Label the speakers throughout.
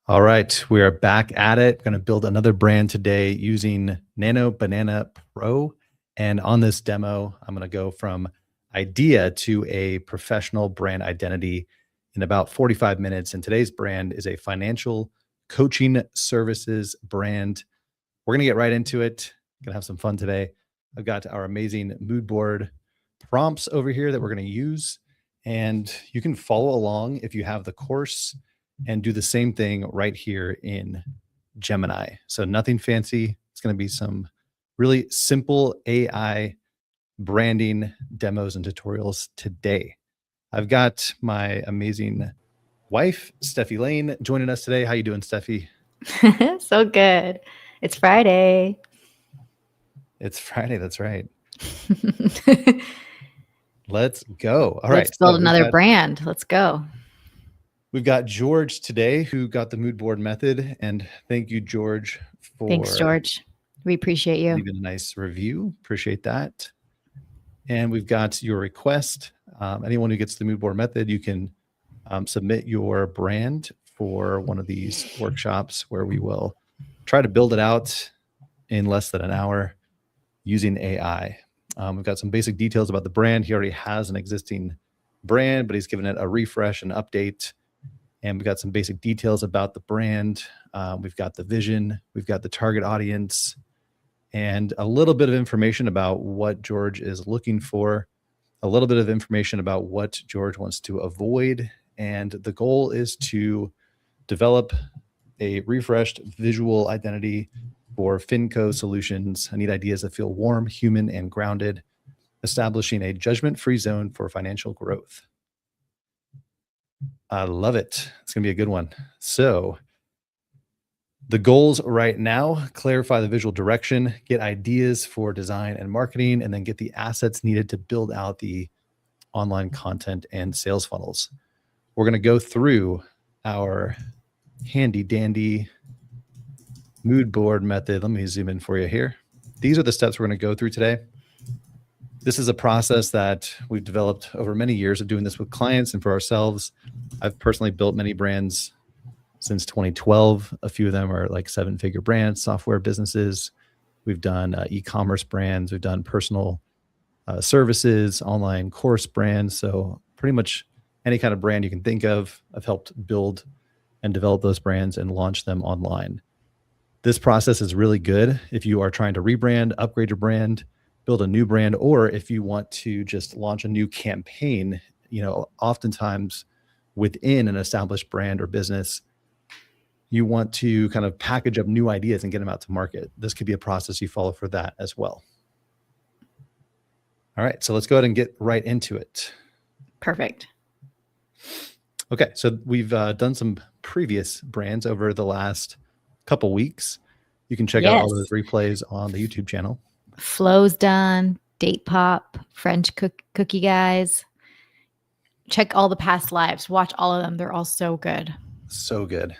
Speaker 1: All right, we are back at it. Going to build another brand today using Nano Banana Pro. And on this demo, I'm going to go from idea to a professional brand identity in about 45 minutes. And today's brand is a financial coaching services brand. We're going to get right into it. Going to have some fun today. I've got our amazing mood board prompts over here that we're going to use. And you can follow along if you have the course and do the same thing right here in Gemini. So nothing fancy. It's going to be some really simple AI branding demos and tutorials today. I've got my amazing wife, Steffi Lane, joining us today. How you doing, Steffi?
Speaker 2: So good. It's Friday.
Speaker 1: It's Friday. That's right. Let's go. All
Speaker 2: Let's
Speaker 1: right.
Speaker 2: build another brand. Let's go.
Speaker 1: We've got George today who got the mood board method. And thank you, George, for
Speaker 2: Thanks, George. We appreciate you.
Speaker 1: leaving a nice review. Appreciate that. And we've got your request. Anyone who gets the mood board method, you can submit your brand for one of these workshops where we will try to build it out in less than an hour using AI. We've got some basic details about the brand. He already has an existing brand, but he's given it a refresh and update. And we've got some basic details about the brand. We've got the vision. We've got the target audience and a little bit of information about what George is looking for, a little bit of information about what George wants to avoid. And the goal is to develop a refreshed visual identity for Finco Solutions. I need ideas that feel warm, human, and grounded, establishing a judgment-free zone for financial growth. I love it. It's going to be a good one. So the goals right now: clarify the visual direction, get ideas for design and marketing, and then get the assets needed to build out the online content and sales funnels. We're going to go through our handy dandy mood board method. Let me zoom in for you here. These are the steps we're going to go through today. This is a process that we've developed over many years of doing this with clients and for ourselves. I've personally built many brands since 2012. A few of them are like 7-figure brands, software businesses. We've done e-commerce brands. We've done personal services, online course brands. So pretty much any kind of brand you can think of, I've helped build and develop those brands and launch them online. This process is really good if you are trying to rebrand, upgrade your brand, build a new brand, or if you want to just launch a new campaign. Oftentimes within an established brand or business, you want to kind of package up new ideas and get them out to market. This could be a process you follow for that as well. All right, so let's go ahead and get right into it.
Speaker 2: Perfect.
Speaker 1: Okay, so we've done some previous brands over the last couple weeks. You can check out all those replays on the YouTube channel.
Speaker 2: Flow's done, Date Pop, French Cookie Guys. Check all the past lives. Watch all of them. They're all so good.
Speaker 1: So good.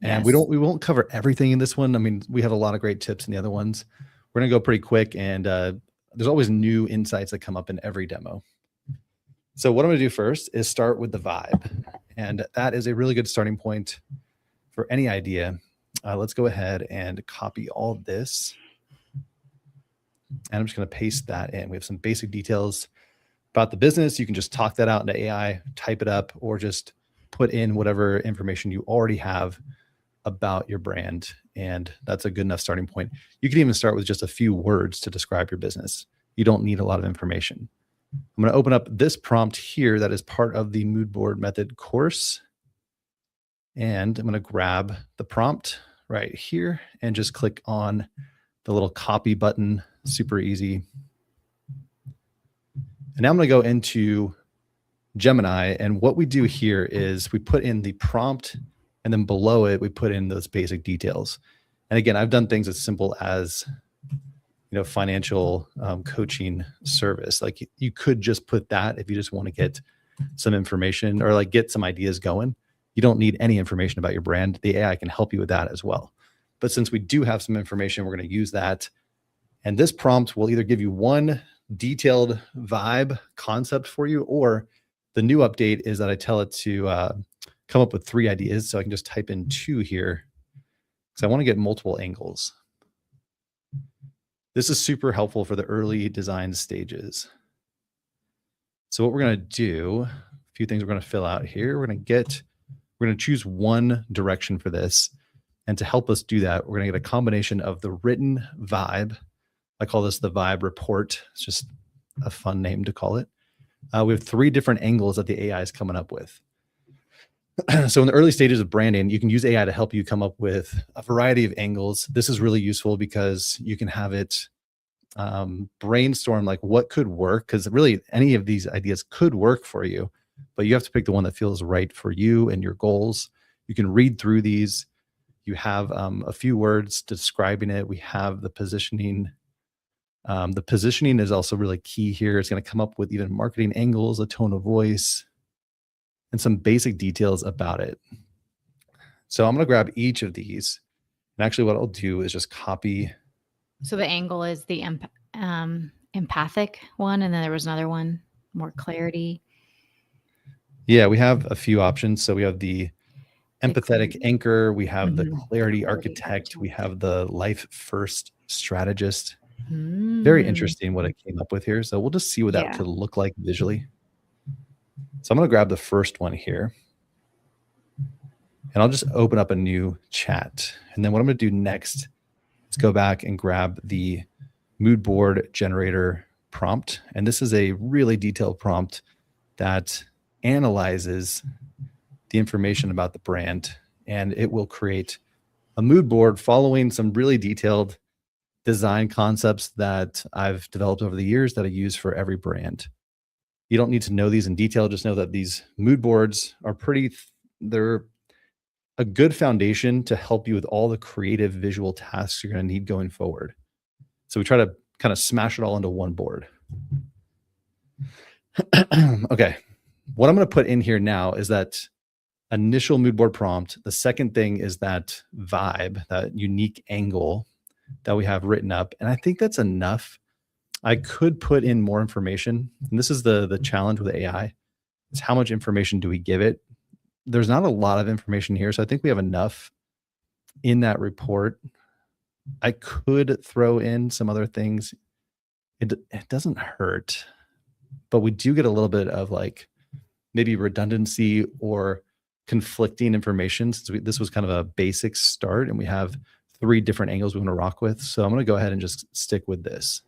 Speaker 1: And we won't cover everything in this one. I mean, we have a lot of great tips in the other ones. We're going to go pretty quick, and there's always new insights that come up in every demo. So what I'm going to do first is start with the vibe. And that is a really good starting point for any idea. Let's go ahead and copy all this. And I'm just going to paste that in. We have some basic details about the business. You can just talk that out into AI, type it up, or just put in whatever information you already have about your brand. And that's a good enough starting point. You can even start with just a few words to describe your business. You don't need a lot of information. I'm going to open up this prompt here that is part of the mood board method course. And I'm going to grab the prompt right here and just click on the little copy button. Super easy. And now I'm going to go into Gemini. And what we do here is we put in the prompt, and then below it, we put in those basic details. And again, I've done things as simple as, financial coaching service. Like you could just put that if you just want to get some information or like get some ideas going. You don't need any information about your brand. The AI can help you with that as well. But since we do have some information, we're going to use that. And this prompt will either give you one detailed vibe concept for you, or the new update is that I tell it to come up with 3 ideas. So I can just type in 2 here because I want to get multiple angles. This is super helpful for the early design stages. So what we're going to do, a few things we're going to fill out here. We're going to choose one direction for this. And to help us do that, we're going to get a combination of the written vibe. I call this the vibe report. It's just a fun name to call it. We have 3 different angles that the AI is coming up with. So in the early stages of branding, you can use AI to help you come up with a variety of angles. This is really useful because you can have it brainstorm like what could work, because really any of these ideas could work for you, but you have to pick the one that feels right for you and your goals. You can read through these. You have a few words describing it. We have the positioning. The positioning is also really key here. It's going to come up with even marketing angles, a tone of voice, and some basic details about it. So I'm going to grab each of these. And actually what I'll do is just copy.
Speaker 2: So the angle is the empathic one. And then there was another one, more clarity.
Speaker 1: Yeah, we have a few options. So we have the empathetic anchor. We have the clarity architect. We have the life first strategist. Very interesting what it came up with here. So we'll just see what that could look like visually. So I'm going to grab the first one here. And I'll just open up a new chat. And then what I'm going to do next is go back and grab the mood board generator prompt. And this is a really detailed prompt that analyzes the information about the brand. And it will create a mood board following some really detailed design concepts that I've developed over the years that I use for every brand. You don't need to know these in detail. Just know that these mood boards are they're a good foundation to help you with all the creative visual tasks you're going to need going forward. So we try to kind of smash it all into one board. Okay. What I'm going to put in here now is that initial mood board prompt. The second thing is that vibe, that unique angle that we have written up. And I think that's enough. I could put in more information. And this is the challenge with AI, is how much information do we give it? There's not a lot of information here. So I think we have enough in that report. I could throw in some other things. It doesn't hurt, but we do get a little bit of like maybe redundancy or conflicting information. So this was kind of a basic start, and we have 3 different angles we want to rock with. So I'm going to go ahead and just stick with this.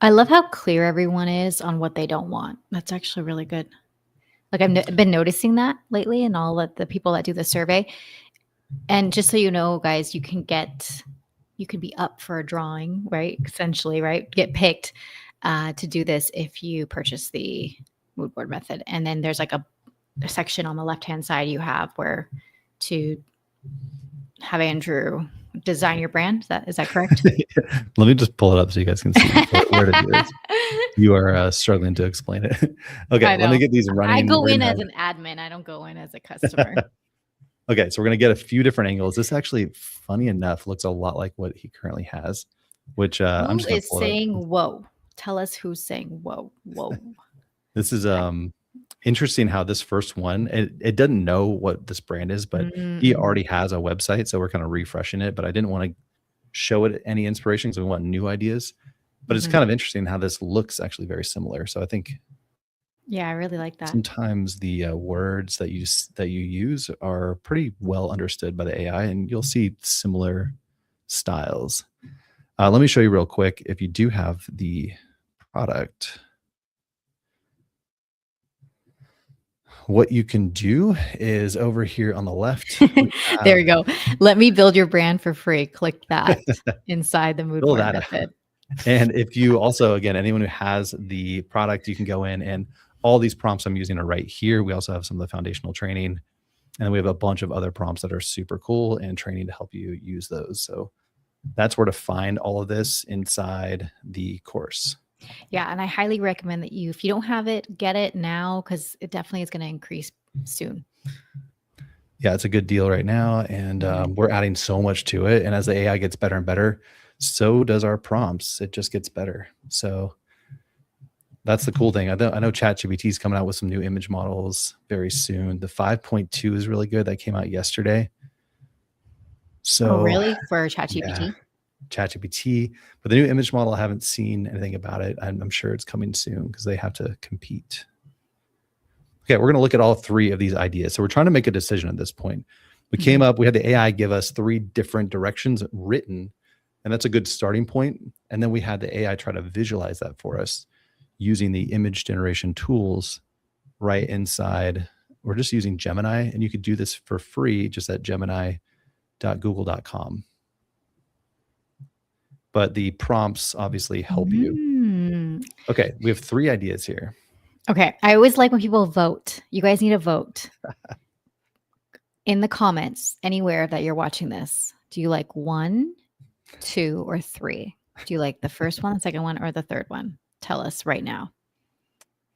Speaker 2: I love how clear everyone is on what they don't want. That's actually really good. Like I've been noticing that lately in all of the people that do the survey. And just so you know, guys, you can be up for a drawing, right? Essentially, right? Get picked to do this if you purchase the mood board method. And then there's like a section on the left-hand side you have where to have Andrew design your brand. Is that correct?
Speaker 1: Let me just pull it up so you guys can see where to do it. You are struggling to explain it. Okay, let me get these running.
Speaker 2: I go in as an admin. I don't go in as a customer.
Speaker 1: Okay, so we're going to get a few different angles. This actually, funny enough, looks a lot like what he currently has, which I'm just going to pull
Speaker 2: saying whoa. Tell us who's saying whoa.
Speaker 1: This is interesting how this first one, it doesn't know what this brand is, but he already has a website. So we're kind of refreshing it, but I didn't want to show it any inspiration because we want new ideas. But it's kind of interesting how this looks actually very similar. So I think,
Speaker 2: yeah, I really like that.
Speaker 1: Sometimes the words that you use are pretty well understood by the AI, and you'll see similar styles. Let me show you real quick. If you do have the product, what you can do is over here on the left.
Speaker 2: There you go. Let me build your brand for free. Click that inside the mood board method.
Speaker 1: And if you also, again, anyone who has the product, you can go in, and all these prompts I'm using are right here. We also have some of the foundational training, and we have a bunch of other prompts that are super cool and training to help you use those. So that's where to find all of this inside the course.
Speaker 2: Yeah. And I highly recommend that if you don't have it, get it now, because it definitely is going to increase soon.
Speaker 1: Yeah, it's a good deal right now. And we're adding so much to it. And as the AI gets better and better, so does our prompts. It just gets better. So That's the cool thing. I know ChatGPT is coming out with some new image models very soon. The 5.2 is really good. That came out yesterday. So
Speaker 2: Oh, really? For
Speaker 1: yeah,
Speaker 2: ChatGPT?
Speaker 1: ChatGPT. But the new image model, I haven't seen anything about it. I'm sure it's coming soon because they have to compete. Okay, we're going to look at all three of these ideas. So we're trying to make a decision at this point. We came up, we had the AI give us 3 different directions written, and that's a good starting point. And then we had the AI try to visualize that for us using the image generation tools right inside. We're just using Gemini, and you could do this for free just at gemini.google.com. But the prompts obviously help you. Okay, we have 3 ideas here.
Speaker 2: Okay, I always like when people vote. You guys need to vote in the comments anywhere that you're watching this. Do you like 1, 2, or 3? Do you like the first one, the second one, or the third one? Tell us right now.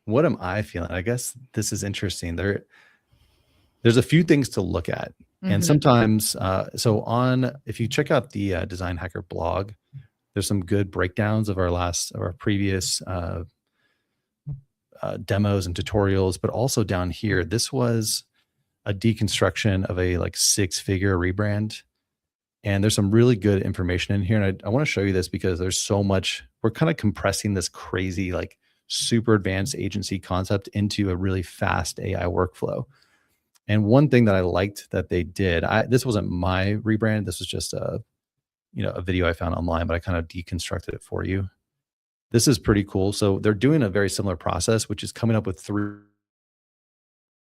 Speaker 1: What am I feeling? I guess this is interesting. There's a few things to look at. And sometimes, if you check out the Design Hacker blog, there's some good breakdowns of our previous demos and tutorials, but also down here, this was a deconstruction of a like 6-figure rebrand. And there's some really good information in here. And I want to show you this because there's so much, we're kind of compressing this crazy, like super advanced agency concept into a really fast AI workflow. And one thing that I liked that they did, this wasn't my rebrand. This was just a video I found online, but I kind of deconstructed it for you. This is pretty cool. So they're doing a very similar process, which is coming up with 3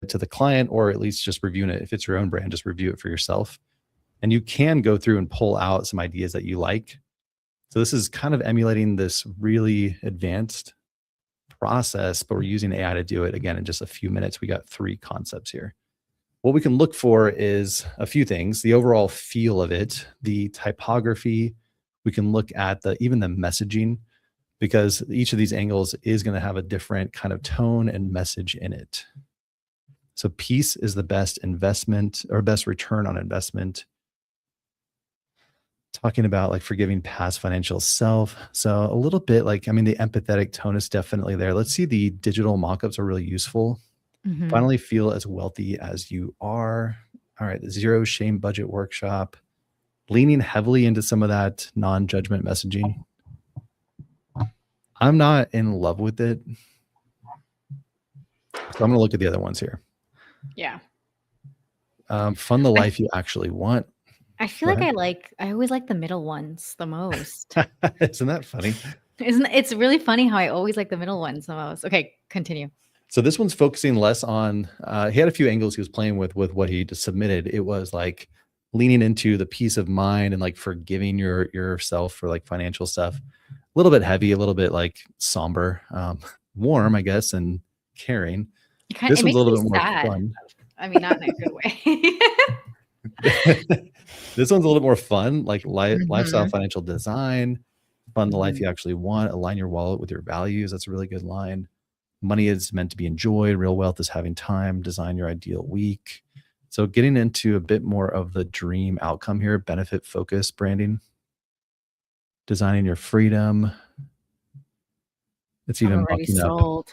Speaker 1: to the client, or at least just reviewing it. If it's your own brand, just review it for yourself. And you can go through and pull out some ideas that you like. So this is kind of emulating this really advanced process, but we're using AI to do it again in just a few minutes. We got 3 concepts here. What we can look for is a few things: the overall feel of it, the typography. We can look at even the messaging, because each of these angles is going to have a different kind of tone and message in it. So peace is the best investment or best return on investment. Talking about like forgiving past financial self. So a little bit like, the empathetic tone is definitely there. Let's see, the digital mockups are really useful. Finally feel as wealthy as you are. All right, the zero shame budget workshop, leaning heavily into some of that non-judgment messaging. I'm not in love with it. So I'm going to look at the other ones here.
Speaker 2: Yeah.
Speaker 1: Fund the life you actually want.
Speaker 2: I feel like I always like the middle ones the most.
Speaker 1: Isn't that funny?
Speaker 2: It's really funny how I always like the middle ones the most. Okay, continue.
Speaker 1: So this one's focusing less on, he had a few angles he was playing with what he just submitted. It was like leaning into the peace of mind and like forgiving yourself for like financial stuff. A little bit heavy, a little bit like somber, warm, I guess, and caring. This one's a little bit more fun.
Speaker 2: Not in a good way.
Speaker 1: This one's a little more fun, like lifestyle financial design, fund the life you actually want, align your wallet with your values. That's a really good line. Money is meant to be enjoyed. Real wealth is having time. Design your ideal week. So getting into a bit more of the dream outcome here, benefit focus branding, designing your freedom. It's even bucking up.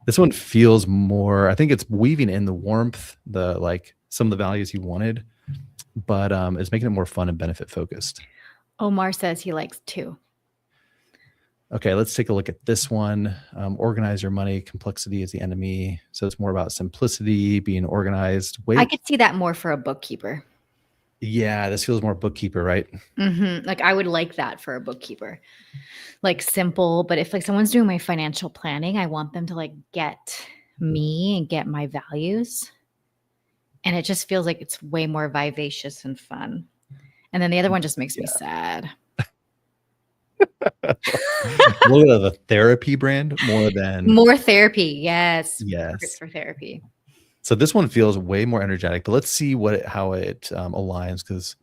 Speaker 1: This one feels more, I think it's weaving in the warmth, the like some of the values you wanted, but it's making it more fun and benefit focused.
Speaker 2: Omar says he likes 2.
Speaker 1: Okay, let's take a look at this one. Organize your money. Complexity is the enemy. So it's more about simplicity, being organized.
Speaker 2: I could see that more for a bookkeeper.
Speaker 1: Yeah, this feels more bookkeeper, right?
Speaker 2: Like I would like that for a bookkeeper, like simple. But if like someone's doing my financial planning, I want them to like get me and get my values. And it just feels like it's way more vivacious and fun. And then the other one just makes me sad.
Speaker 1: A little bit of a therapy brand
Speaker 2: more therapy. Yes. For therapy.
Speaker 1: So this one feels way more energetic, but let's see how it aligns, because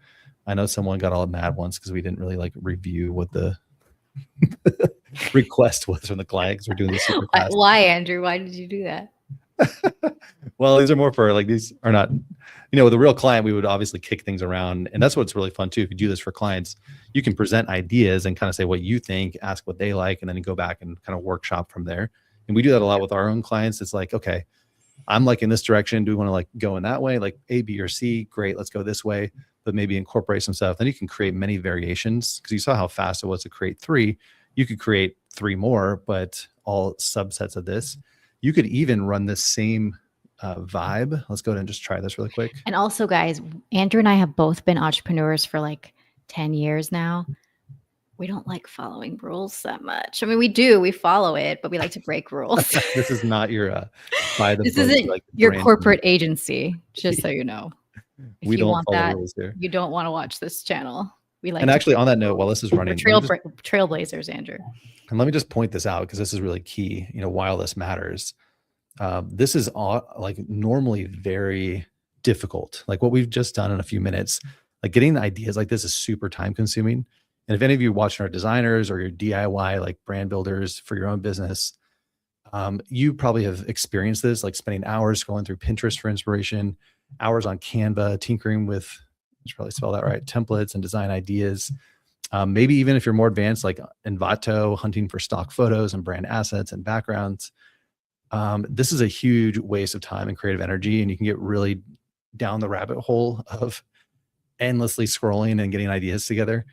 Speaker 1: I know someone got all mad once because we didn't really like review what the request was from the client, because we're doing this super fast.
Speaker 2: Why, Andrew? Why did you do that?
Speaker 1: Well, these are more for like, these are not, with a real client, we would obviously kick things around. And that's what's really fun too. If you do this for clients, you can present ideas and kind of say what you think, ask what they like, and then go back and kind of workshop from there. And we do that a lot with our own clients. It's like, okay, I'm like in this direction. Do we want to like go in that way? Like A, B, or C? Great. Let's go this way, but maybe incorporate some stuff. Then you can create many variations, because you saw how fast it was to create 3. You could create 3 more, but all subsets of this. You could even run this same vibe. Let's go ahead and just try this really quick.
Speaker 2: And also, guys, Andrew and I have both been entrepreneurs for like 10 years now. We don't like following rules that much. I mean, we follow it, but we like to break rules.
Speaker 1: This is not your by the
Speaker 2: This
Speaker 1: book,
Speaker 2: isn't
Speaker 1: like
Speaker 2: your
Speaker 1: brand.
Speaker 2: corporate agency, just so you know. If
Speaker 1: We
Speaker 2: you
Speaker 1: don't
Speaker 2: want
Speaker 1: follow
Speaker 2: that,
Speaker 1: rules there.
Speaker 2: you don't want to watch this channel. We like
Speaker 1: And
Speaker 2: to
Speaker 1: actually,
Speaker 2: break
Speaker 1: on that note,
Speaker 2: rules.
Speaker 1: while this is
Speaker 2: We're
Speaker 1: running, let me just-
Speaker 2: trailblazers, Andrew.
Speaker 1: and let me just point this out, because this is really key. While this matters, this is like normally very difficult. Like what we've just done in a few minutes, like getting ideas like this is super time consuming. And if any of you watching are designers or your DIY like brand builders for your own business, you probably have experienced this, like spending hours scrolling through Pinterest for inspiration, hours on Canva, tinkering with, I should probably spell that right, templates and design ideas. Maybe even if you're more advanced, like Envato, hunting for stock photos and brand assets and backgrounds. This is a huge waste of time and creative energy, and you can get really down the rabbit hole of endlessly scrolling and getting ideas together.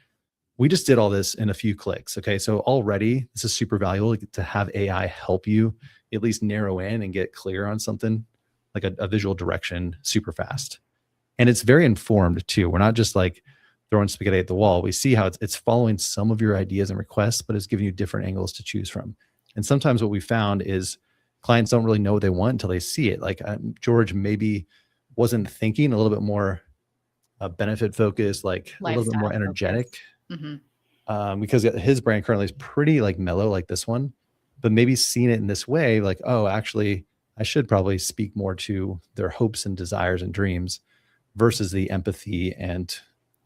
Speaker 1: We just did all this in a few clicks. Okay. So already this is super valuable to have AI help you at least narrow in and get clear on something, like a visual direction, super fast. And it's very informed too. We're not just like throwing spaghetti at the wall. We see how it's following some of your ideas and requests, but it's giving you different angles to choose from. And sometimes what we found is clients don't really know what they want until they see it. Like George maybe wasn't thinking a little bit more benefit focused, like a little bit more energetic. Because his brand currently is pretty like mellow, like this one, but maybe seeing it in this way, like, oh, actually, I should probably speak more to their hopes and desires and dreams versus the empathy and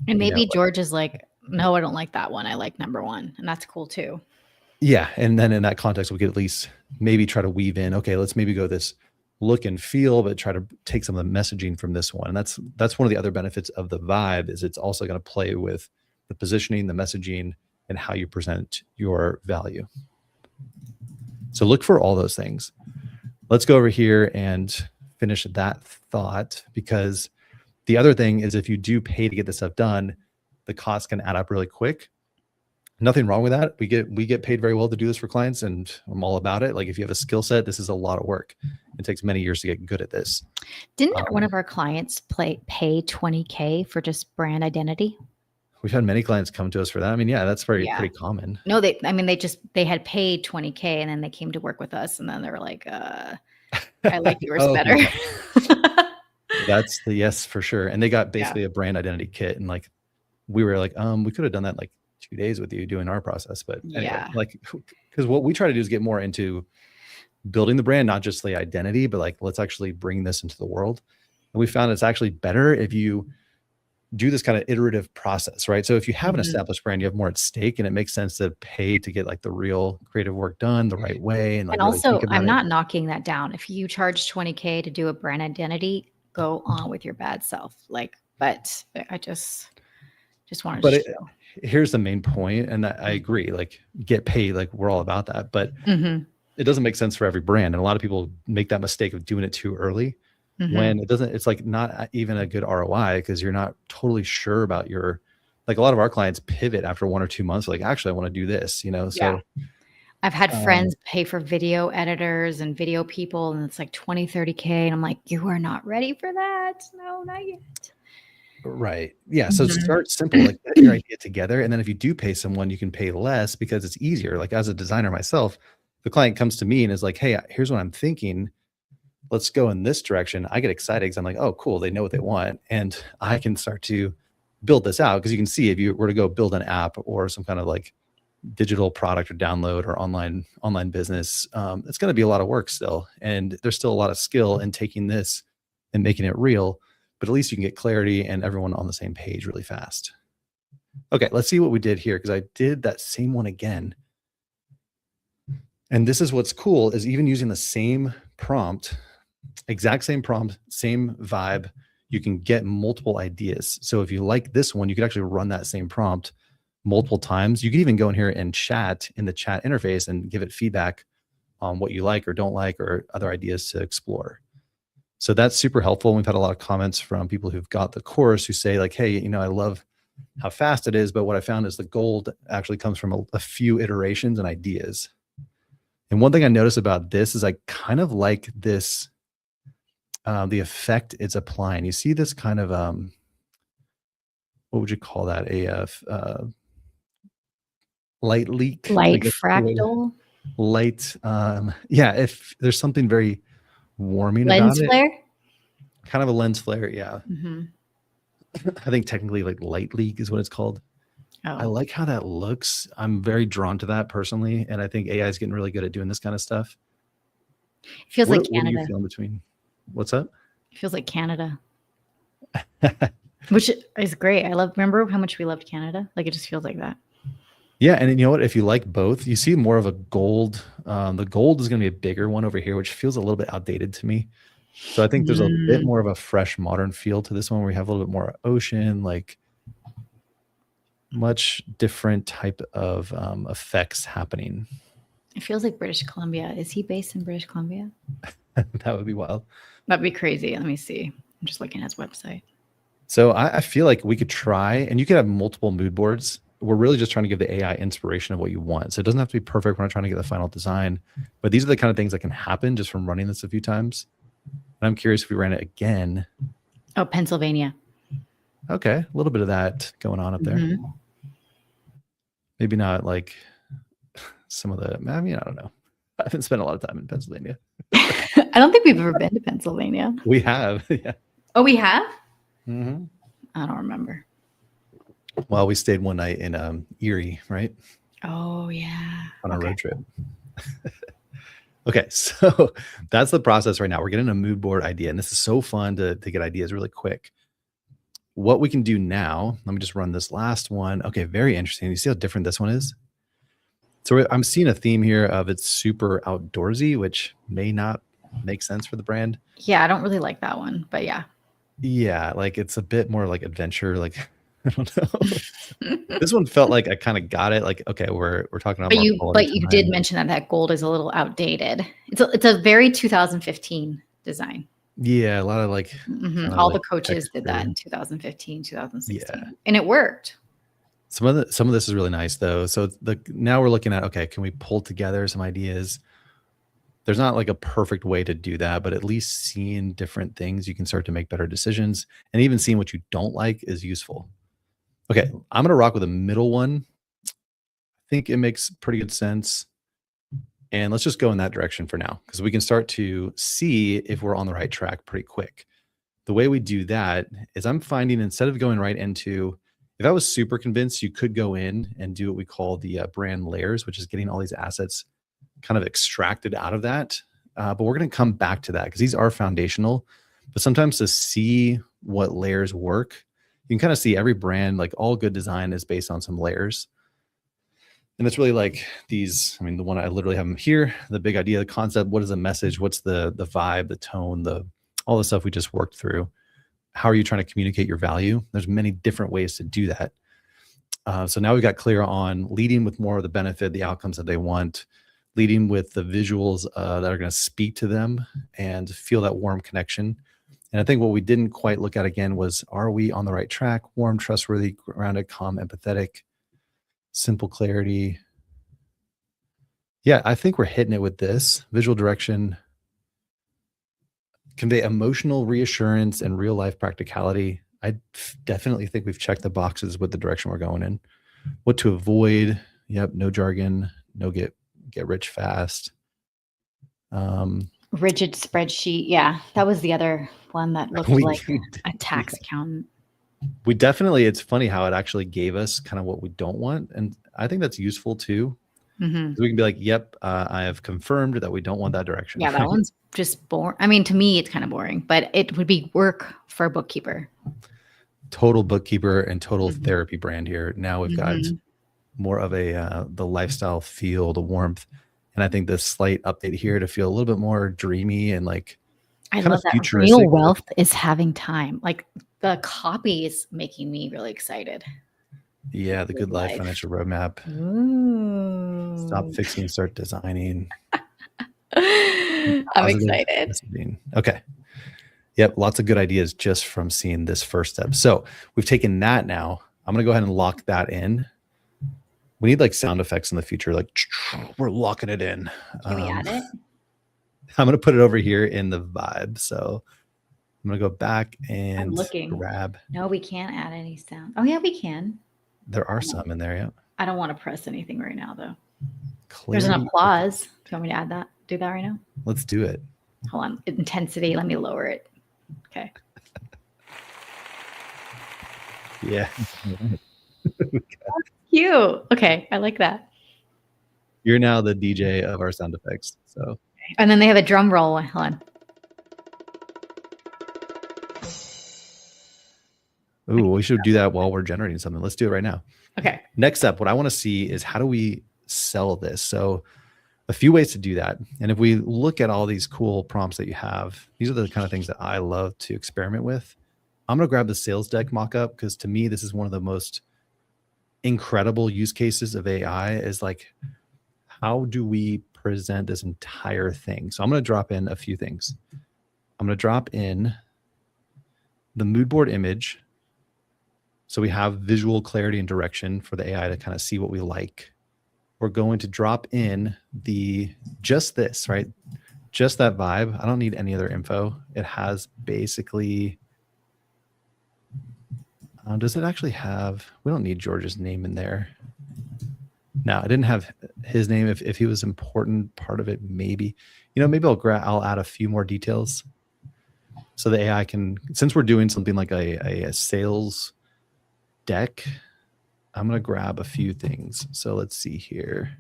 Speaker 2: maybe George is like, no, I don't like that one. I like number 1, and that's cool too.
Speaker 1: Yeah, and then in that context, we could at least maybe try to weave in, okay, let's maybe go this look and feel, but try to take some of the messaging from this one. And that's one of the other benefits of the vibe, is it's also going to play with the positioning, the messaging, and how you present your value. So look for all those things. Let's go over here and finish that thought, because the other thing is, if you do pay to get this stuff done, the cost can add up really quick. Nothing wrong with that. We get paid very well to do this for clients, and I'm all about it. Like if you have a skill set, this is a lot of work. It takes many years to get good at this.
Speaker 2: Didn't one of our clients pay $20K for just brand identity?
Speaker 1: We've had many clients come to us for that. I mean, yeah, that's pretty common.
Speaker 2: No, they had paid $20K, and then they came to work with us, and then they were like, I like yours better.
Speaker 1: That's the yes, for sure. And they got basically a brand identity kit. And like, we were like, we could have done that like 2 days with you doing our process. But anyway, like, because what we try to do is get more into building the brand, not just the identity, but like, let's actually bring this into the world. And we found it's actually better if you do this kind of iterative process, right? So if you have an established brand, you have more at stake, and it makes sense to pay to get like the real creative work done the right way. And, like,
Speaker 2: and also, I'm not knocking that down. If you charge $20K to do a brand identity, go on with your bad self. Like, but I just wanted to show.
Speaker 1: Here's the main point, and I agree, like get paid, like we're all about that, but it doesn't make sense for every brand. And a lot of people make that mistake of doing it too early. When it doesn't, it's like not even a good ROI, because you're not totally sure about like a lot of our clients pivot after 1 or 2 months. Like, actually, I want to do this, so
Speaker 2: I've had friends pay for video editors and video people, and it's like 20, 30K. And I'm like, you are not ready for that. No, not yet.
Speaker 1: Right. Yeah. So start simple, like get your idea together. And then if you do pay someone, you can pay less because it's easier. Like as a designer myself, the client comes to me and is like, hey, here's what I'm thinking. Let's go in this direction. I get excited because I'm like, oh, cool. They know what they want. And I can start to build this out, because you can see if you were to go build an app or some kind of like digital product or download or online business, it's going to be a lot of work still. And there's still a lot of skill in taking this and making it real, but at least you can get clarity and everyone on the same page really fast. Okay, let's see what we did here, because I did that same one again. And this is what's cool, is even using the same prompt, exact same prompt, same vibe. You can get multiple ideas. So if you like this one, you could actually run that same prompt multiple times. You can even go in here and chat in the chat interface and give it feedback on what you like or don't like or other ideas to explore. So that's super helpful. We've had a lot of comments from people who've got the course who say like, hey, you know, I love how fast it is, but what I found is the gold actually comes from a few iterations and ideas. And one thing I noticed about this is I kind of like this, the effect it's applying. You see this kind of, what would you call that? Light leak, I
Speaker 2: Light
Speaker 1: guess. The way to-
Speaker 2: fractal,
Speaker 1: Light, yeah, if there's something very warming about
Speaker 2: lens
Speaker 1: it,
Speaker 2: flare.
Speaker 1: kind of a lens flare. Yeah.
Speaker 2: Mm-hmm.
Speaker 1: I think technically like light leak is what it's called. I
Speaker 2: Oh,
Speaker 1: like how that looks. I'm very drawn to that personally. And I think AI is getting really good at doing this kind of stuff.
Speaker 2: it feels like
Speaker 1: What do you
Speaker 2: Canada.
Speaker 1: feel in between? What's up?
Speaker 2: It feels like Canada, which is great. I love. Remember how much we loved Canada? Like it just feels like that.
Speaker 1: Yeah. And you know what? If you like both, you see more of a gold. The gold is going to be a bigger one over here, which feels a little bit outdated to me. So I think there's a bit more of a fresh modern feel to this one where we have a little bit more ocean, like much different type of effects happening.
Speaker 2: It feels like British Columbia. Is he based in British Columbia?
Speaker 1: That would be wild.
Speaker 2: That'd be crazy. Let me see. I'm just looking at his website.
Speaker 1: So I feel like we could try, and you could have multiple mood boards. We're really just trying to give the AI inspiration of what you want. So it doesn't have to be perfect. We're not trying to get the final design, but these are the kind of things that can happen just from running this a few times. And I'm curious if we ran it again.
Speaker 2: Oh, Pennsylvania.
Speaker 1: Okay, a little bit of that going on up there.
Speaker 2: Mm-hmm.
Speaker 1: Maybe not like some of the, I mean, I don't know. I haven't spent a lot of time in Pennsylvania.
Speaker 2: I don't think we've ever been to Pennsylvania.
Speaker 1: We have, yeah.
Speaker 2: Oh, we have?
Speaker 1: Mm-hmm.
Speaker 2: I don't remember.
Speaker 1: Well, we stayed one night in Erie, right?
Speaker 2: Oh, yeah.
Speaker 1: On a road trip. Okay, so that's the process right now. We're getting a mood board idea, and this is so fun to get ideas really quick. What we can do now, let me just run this last one. Okay, very interesting. You see how different this one is? So I'm seeing a theme here of it's super outdoorsy, which may not make sense for the brand.
Speaker 2: Yeah, I don't really like that one, but yeah.
Speaker 1: Yeah, like it's a bit more like adventure, like I don't know. This one felt like I kind of got it. Like, okay, we're talking about
Speaker 2: But you did mention that gold is a little outdated. It's a very 2015 design.
Speaker 1: Yeah, a lot of like
Speaker 2: all
Speaker 1: like
Speaker 2: the coaches
Speaker 1: texture.
Speaker 2: did that in 2015, 2016.
Speaker 1: Yeah.
Speaker 2: And it worked.
Speaker 1: Some of this is really nice though. So now we're looking at, okay, can we pull together some ideas? There's not like a perfect way to do that, but at least seeing different things, you can start to make better decisions. And even seeing what you don't like is useful. Okay, I'm gonna rock with a middle one. I think it makes pretty good sense. And let's just go in that direction for now, because we can start to see if we're on the right track pretty quick. The way we do that is I'm finding, instead of going right into, if I was super convinced, you could go in and do what we call the brand layers, which is getting all these assets kind of extracted out of that. But we're going to come back to that because these are foundational. But sometimes to see what layers work, you can kind of see every brand, like all good design is based on some layers. And it's really like these, I mean, the one I literally have them here, the big idea, the concept, what is the message? What's the vibe, the tone, all the stuff we just worked through. How are you trying to communicate your value? There's many different ways to do that. So now we got clear on leading with more of the benefit, the outcomes that they want, leading with the visuals that are going to speak to them and feel that warm connection. And I think what we didn't quite look at again was, are we on the right track? Warm, trustworthy, grounded, calm, empathetic, simple clarity. Yeah, I think we're hitting it with this visual direction. Convey emotional reassurance and real life practicality. I definitely think we've checked the boxes with the direction we're going in. What to avoid. Yep. No jargon, no get rich fast.
Speaker 2: Rigid spreadsheet. Yeah, that was the other one that looked like a tax accountant.
Speaker 1: We definitely, it's funny how it actually gave us kind of what we don't want. And I think that's useful too. Mm-hmm. We can be like, yep, I have confirmed that we don't want that direction.
Speaker 2: Yeah, that one's just boring. I mean, to me, it's kind of boring, but it would be work for a bookkeeper.
Speaker 1: Total bookkeeper and total therapy brand here. Now we've got more of the lifestyle feel, the warmth. And I think this slight update here to feel a little bit more dreamy and like
Speaker 2: I
Speaker 1: kind
Speaker 2: love
Speaker 1: of
Speaker 2: that. Real
Speaker 1: futuristic.
Speaker 2: wealth is having time. Like the copy is making me really excited.
Speaker 1: Yeah, the
Speaker 2: Good
Speaker 1: Good Life
Speaker 2: life.
Speaker 1: Financial Roadmap. Stop
Speaker 2: Ooh.
Speaker 1: fixing, start designing.
Speaker 2: I'm
Speaker 1: Positive
Speaker 2: excited.
Speaker 1: messaging. Okay. Yep, lots of good ideas just from seeing this first step. So we've taken that now. I'm going to go ahead and lock that in. We need like sound effects in the future. Like we're locking it in.
Speaker 2: Can we add it?
Speaker 1: I'm going to put it over here in the vibe. So I'm going to go back and
Speaker 2: I'm looking.
Speaker 1: grab.
Speaker 2: No, we can't add any sound. Oh yeah, we can.
Speaker 1: There are some in there. Yeah.
Speaker 2: I don't want to press anything right now though.
Speaker 1: Clarity.
Speaker 2: There's an applause. Do you want me to add that? Do that right now?
Speaker 1: Let's do it.
Speaker 2: Hold on. Intensity. Let me lower it. Okay.
Speaker 1: Yeah.
Speaker 2: Cute. Okay. I like that.
Speaker 1: You're now the DJ of our sound effects. So.
Speaker 2: And then they have a drum roll. Hold on.
Speaker 1: Ooh, we should do that while we're generating something. Let's do it right now.
Speaker 2: Okay.
Speaker 1: Next up, what I want to see is how do we sell this? So a few ways to do that. And if we look at all these cool prompts that you have, these are the kind of things that I love to experiment with. I'm going to grab the sales deck mockup because to me, this is one of the most incredible use cases of AI is like, how do we present this entire thing? So I'm going to drop in a few things. I'm going to drop in the mood board image. So we have visual clarity and direction for the AI to kind of see what we like. We're going to drop in just this, right? Just that vibe. I don't need any other info. It has basically, does it actually have, we don't need George's name in there. No, I didn't have his name. If he was important part of it, maybe, maybe I'll add a few more details. So the AI can, since we're doing something like a sales deck, I'm going to grab a few things. So let's see here.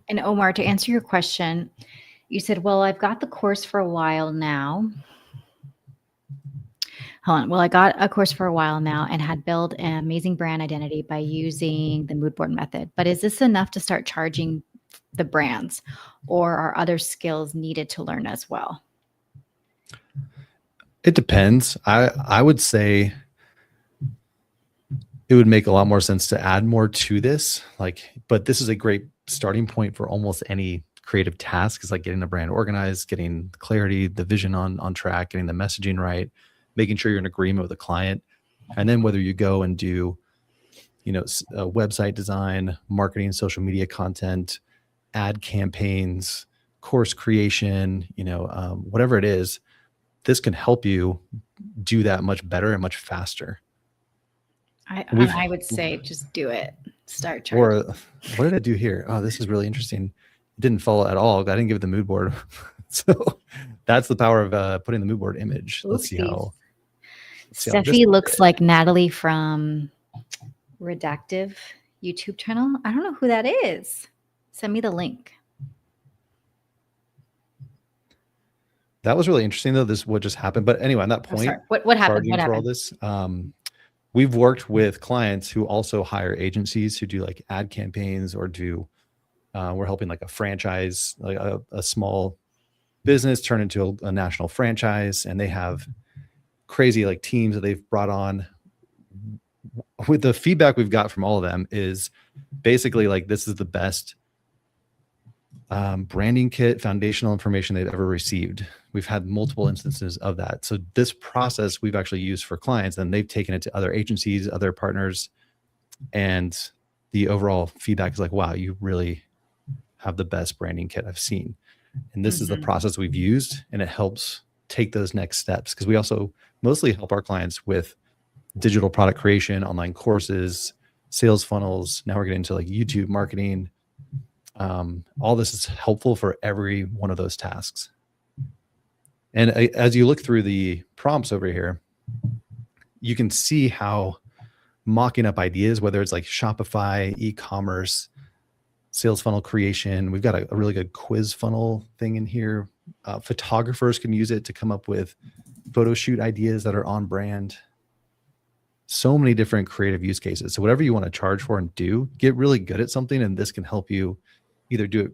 Speaker 2: And Omar, to answer your question, you said, well, I've got the course for a while now. Hold on. Well, I got a course for a while now and had built an amazing brand identity by using the mood board method. But is this enough to start charging the brands, or are other skills needed to learn as well?
Speaker 1: It depends. I would say it would make a lot more sense to add more to this. But this is a great starting point for almost any creative task. Is like getting the brand organized, getting clarity, the vision on track, getting the messaging right, making sure you're in agreement with the client. And then whether you go and do, website design, marketing, social media content, ad campaigns, course creation, whatever it is, this can help you do that much better and much faster.
Speaker 2: I would say just do it. Start charging.
Speaker 1: Or what did I do here? Oh, this is really interesting. It didn't follow at all. I didn't give it the mood board. So that's the power of putting the mood board image.
Speaker 2: Oopsies.
Speaker 1: Let's see how.
Speaker 2: Steffi looks like Natalie from Redactive YouTube channel. I don't know who that is. Send me the link.
Speaker 1: That was really interesting, though. What just happened. But anyway, on that point,
Speaker 2: what happened?
Speaker 1: What happened? For all this, we've worked with clients who also hire agencies who do like ad campaigns or do. We're helping like a franchise, like a small business turn into a national franchise, and they have crazy like teams that they've brought on. With the feedback we've got from all of them is basically like this is the best branding kit, foundational information they've ever received. We've had multiple instances of that. So this process we've actually used for clients, and they've taken it to other agencies, other partners, and the overall feedback is like, wow, you really have the best branding kit I've seen. And this is the process we've used, and it helps take those next steps because we also mostly help our clients with digital product creation, online courses, sales funnels. Now we're getting into like YouTube marketing. All this is helpful for every one of those tasks. And as you look through the prompts over here, you can see how mocking up ideas, whether it's like Shopify, e-commerce, sales funnel creation. We've got a really good quiz funnel thing in here. Photographers can use it to come up with photo shoot ideas that are on brand. So many different creative use cases. So whatever you want to charge for and do, get really good at something, and this can help you either do it,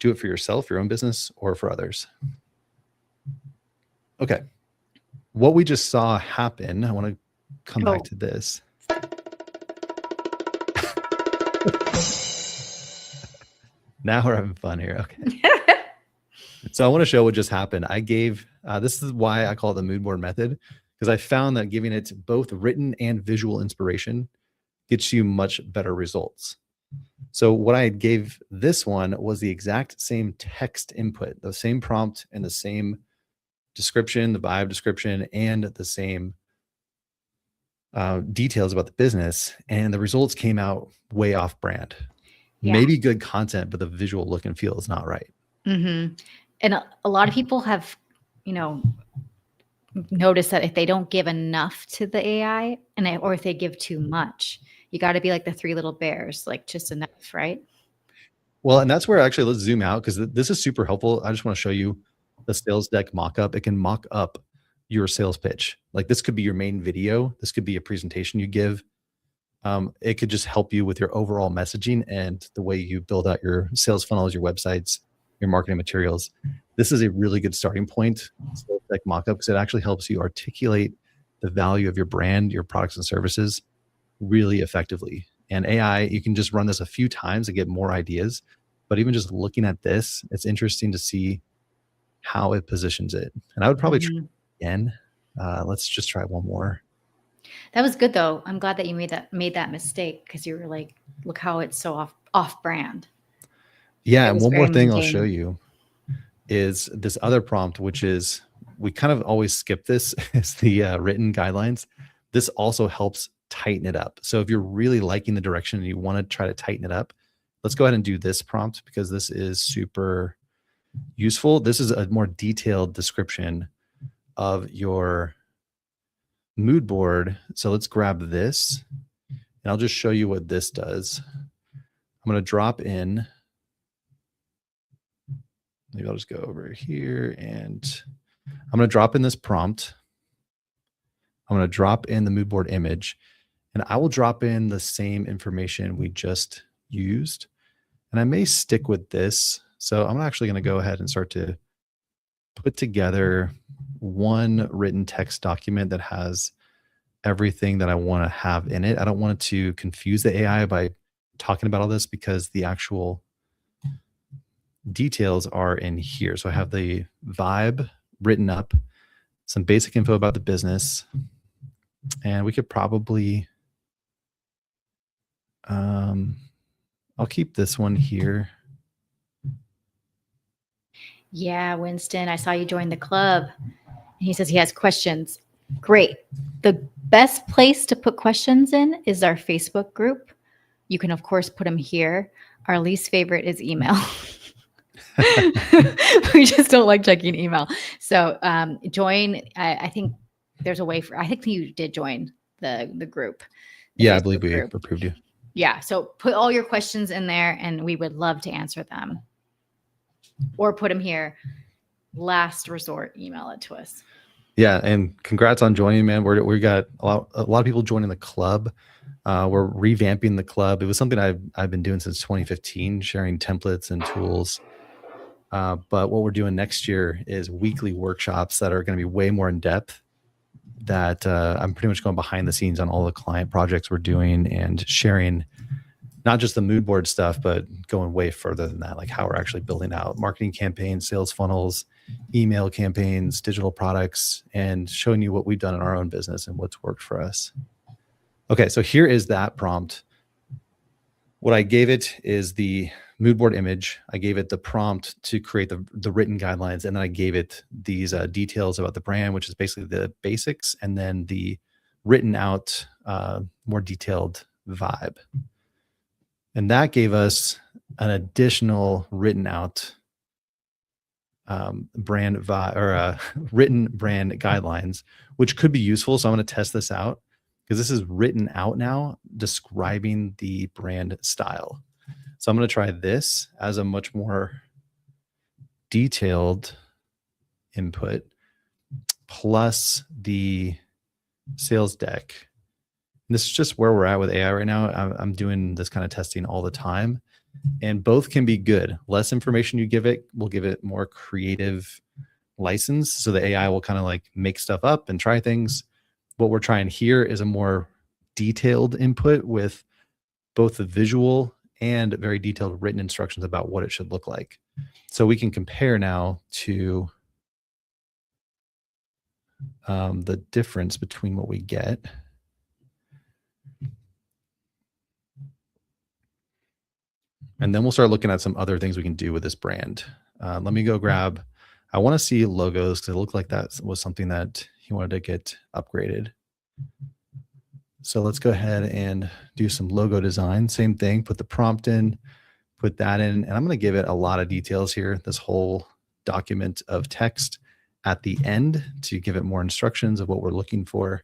Speaker 1: do it for yourself, your own business, or for others. Okay. What we just saw happen, I want to come back to this. Now we're having fun here. Okay. So I want to show what just happened. I gave, this is why I call it the mood board method, because I found that giving it both written and visual inspiration gets you much better results. So what I gave this one was the exact same text input, the same prompt and the same description, the vibe description, and the same details about the business. And the results came out way off brand. Yeah. Maybe good content, but the visual look and feel is not right.
Speaker 2: Mm-hmm. And a lot of people have, noticed that if they don't give enough to the AI or if they give too much, you got to be like the three little bears, like just enough, right?
Speaker 1: Well, and that's where actually let's zoom out because this is super helpful. I just want to show you the sales deck mock-up. It can mock up your sales pitch. Like this could be your main video. This could be a presentation you give. It could just help you with your overall messaging and the way you build out your sales funnels, your websites, your marketing materials. This is a really good starting point, sales deck mock-up, because it actually helps you articulate the value of your brand, your products and services really effectively. And AI, you can just run this a few times to get more ideas. But even just looking at this, it's interesting to see how it positions it. And I would probably try again. Let's just try one more.
Speaker 2: That was good though. I'm glad that you made that mistake because you were like, look how it's so off brand.
Speaker 1: Yeah, and one more thing I'll show you is this other prompt, which is, we kind of always skip this, is the written guidelines. This also helps tighten it up. So if you're really liking the direction and you want to try to tighten it up, let's go ahead and do this prompt because this is super useful. This is a more detailed description of your mood board. So let's grab this and I'll just show you what this does. I'm going to drop in. Maybe I'll just go over here and I'm going to drop in this prompt. I'm going to drop in the mood board image and I will drop in the same information we just used. And I may stick with this. So I'm actually going to go ahead and start to put together one written text document that has everything that I want to have in it. I don't want it to confuse the AI by talking about all this because the actual details are in here. So I have the vibe written up, some basic info about the business, and we could probably, I'll keep this one here.
Speaker 2: Yeah, Winston, I saw you join the club. He says he has questions. Great. The best place to put questions in is our Facebook group. You can, of course, put them here. Our least favorite is email. We just don't like checking email. So join. I think there's a way for, I think you did join the group.
Speaker 1: Yeah, I believe we approved you.
Speaker 2: Yeah. So put all your questions in there and we would love to answer them. Or put them here. Last resort, email it to us.
Speaker 1: Yeah, and congrats on joining, man. We got a lot of people joining the club. We're revamping the club. It was something I've been doing since 2015, sharing templates and tools. But what we're doing next year is weekly workshops that are going to be way more in depth. That I'm pretty much going behind the scenes on all the client projects we're doing and sharing not just the mood board stuff, but going way further than that, like how we're actually building out marketing campaigns, sales funnels, email campaigns, digital products, and showing you what we've done in our own business and what's worked for us. Okay, so here is that prompt. What I gave it is the mood board image. I gave it the prompt to create the written guidelines, and then I gave it these details about the brand, which is basically the basics, and then the written out, more detailed vibe. And that gave us an additional written out brand vibe or written brand guidelines, which could be useful. So I'm going to test this out because this is written out now, describing the brand style. So I'm going to try this as a much more detailed input plus the sales deck. And this is just where we're at with AI right now. I'm doing this kind of testing all the time, and both can be good. Less information you give it will give it more creative license. So the AI will kind of like make stuff up and try things. What we're trying here is a more detailed input with both the visual and very detailed written instructions about what it should look like. So we can compare now to the difference between what we get. And then we'll start looking at some other things we can do with this brand. Let me go grab, I want to see logos because it looked like that was something that he wanted to get upgraded. So let's go ahead and do some logo design. Same thing, put the prompt in, put that in, and I'm going to give it a lot of details here, this whole document of text at the end to give it more instructions of what we're looking for.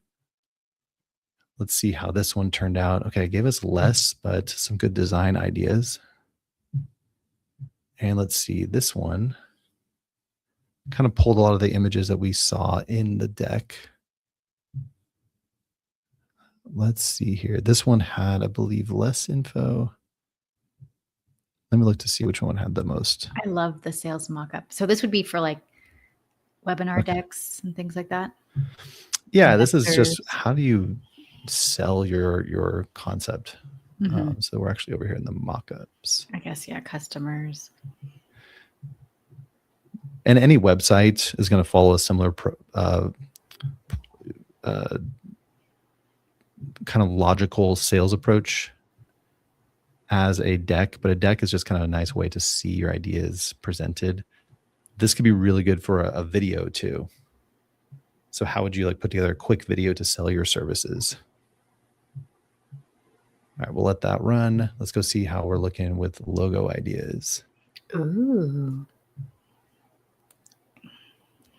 Speaker 1: Let's see how this one turned out. Okay, it gave us less, but some good design ideas. And let's see, this one kind of pulled a lot of the images that we saw in the deck. Let's see here. This one had, I believe, less info. Let me look to see which one had the most.
Speaker 2: I love the sales mockup. So this would be for like webinar decks and things like that.
Speaker 1: Yeah, this is just how do you sell your concept. So we're actually over here in the mockups.
Speaker 2: I guess, yeah, customers.
Speaker 1: And any website is going to follow a similar kind of logical sales approach as a deck, but a deck is just kind of a nice way to see your ideas presented. This could be really good for a video too. So how would you like put together a quick video to sell your services? All right, we'll let that run. Let's go see how we're looking with logo ideas.
Speaker 2: Ooh.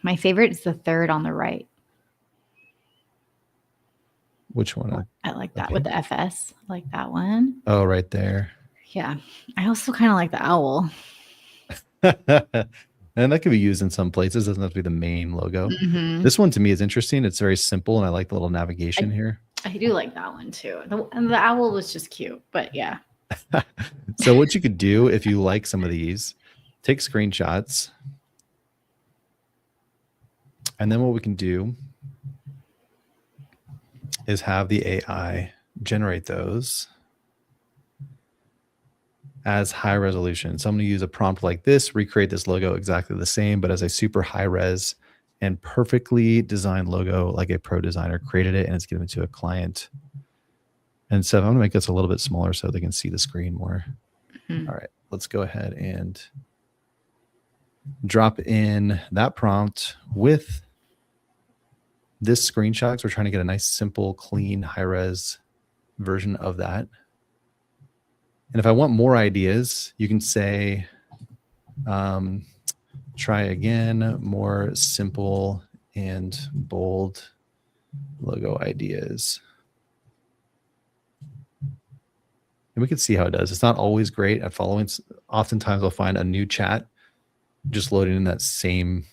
Speaker 2: My favorite is the third on the right.
Speaker 1: Which one?
Speaker 2: I like that with the FS. I like that one.
Speaker 1: Oh, right there.
Speaker 2: Yeah. I also kind of like the owl.
Speaker 1: And that could be used in some places. It doesn't have to be the main logo. This one to me is interesting. It's very simple, and I like the little navigation here.
Speaker 2: I do like that one too. And the owl was just cute, but yeah.
Speaker 1: So what you could do if you like some of these, take screenshots. And then what we can do is have the AI generate those as high resolution. So I'm going to use a prompt like this, recreate this logo exactly the same, but as a super high res and perfectly designed logo, like a pro designer created it and it's given to a client. And so I'm going to make this a little bit smaller so they can see the screen more. All right, let's go ahead and drop in that prompt with this screenshot. So we're trying to get a nice, simple, clean, high-res version of that. And if I want more ideas, you can say, try again, more simple and bold logo ideas. And we can see how it does. It's not always great at following. Oftentimes I'll find a new chat just loading in that same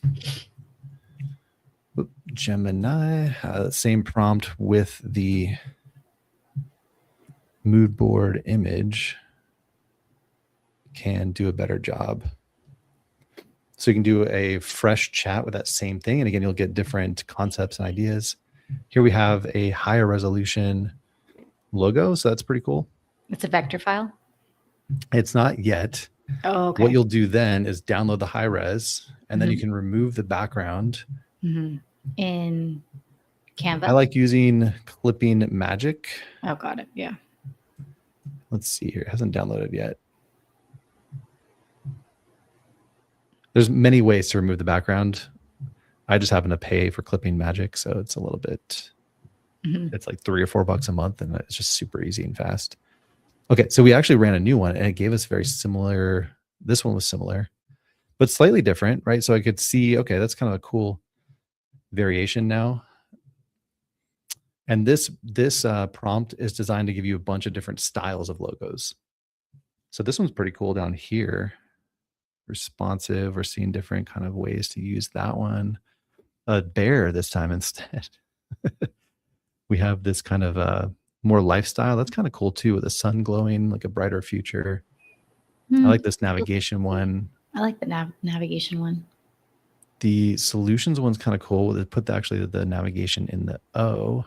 Speaker 1: Gemini, same prompt with the mood board image can do a better job. So you can do a fresh chat with that same thing. And again, you'll get different concepts and ideas. Here we have a higher resolution logo. So that's pretty cool.
Speaker 2: It's a vector file?
Speaker 1: It's not yet.
Speaker 2: Oh, okay.
Speaker 1: What you'll do then is download the high res, and then you can remove the background.
Speaker 2: In Canva?
Speaker 1: I like using Clipping Magic.
Speaker 2: Oh, got it. Yeah.
Speaker 1: Let's see here. It hasn't downloaded yet. There's many ways to remove the background. I just happen to pay for Clipping Magic, so it's a little bit, it's like $3 or $4 a month, and it's just super easy and fast. Okay, so we actually ran a new one, and it gave us very similar. This one was similar, but slightly different, right? So I could see, okay, that's kind of a cool variation now. And this prompt is designed to give you a bunch of different styles of logos. So this one's pretty cool down here. Responsive. We're seeing different kind of ways to use that one. A bear this time instead. We have this kind of more lifestyle. That's kind of cool too, with the sun glowing, like a brighter future. I like this navigation one.
Speaker 2: I like the navigation one.
Speaker 1: The solutions one's kind of cool. They put actually the navigation in the O,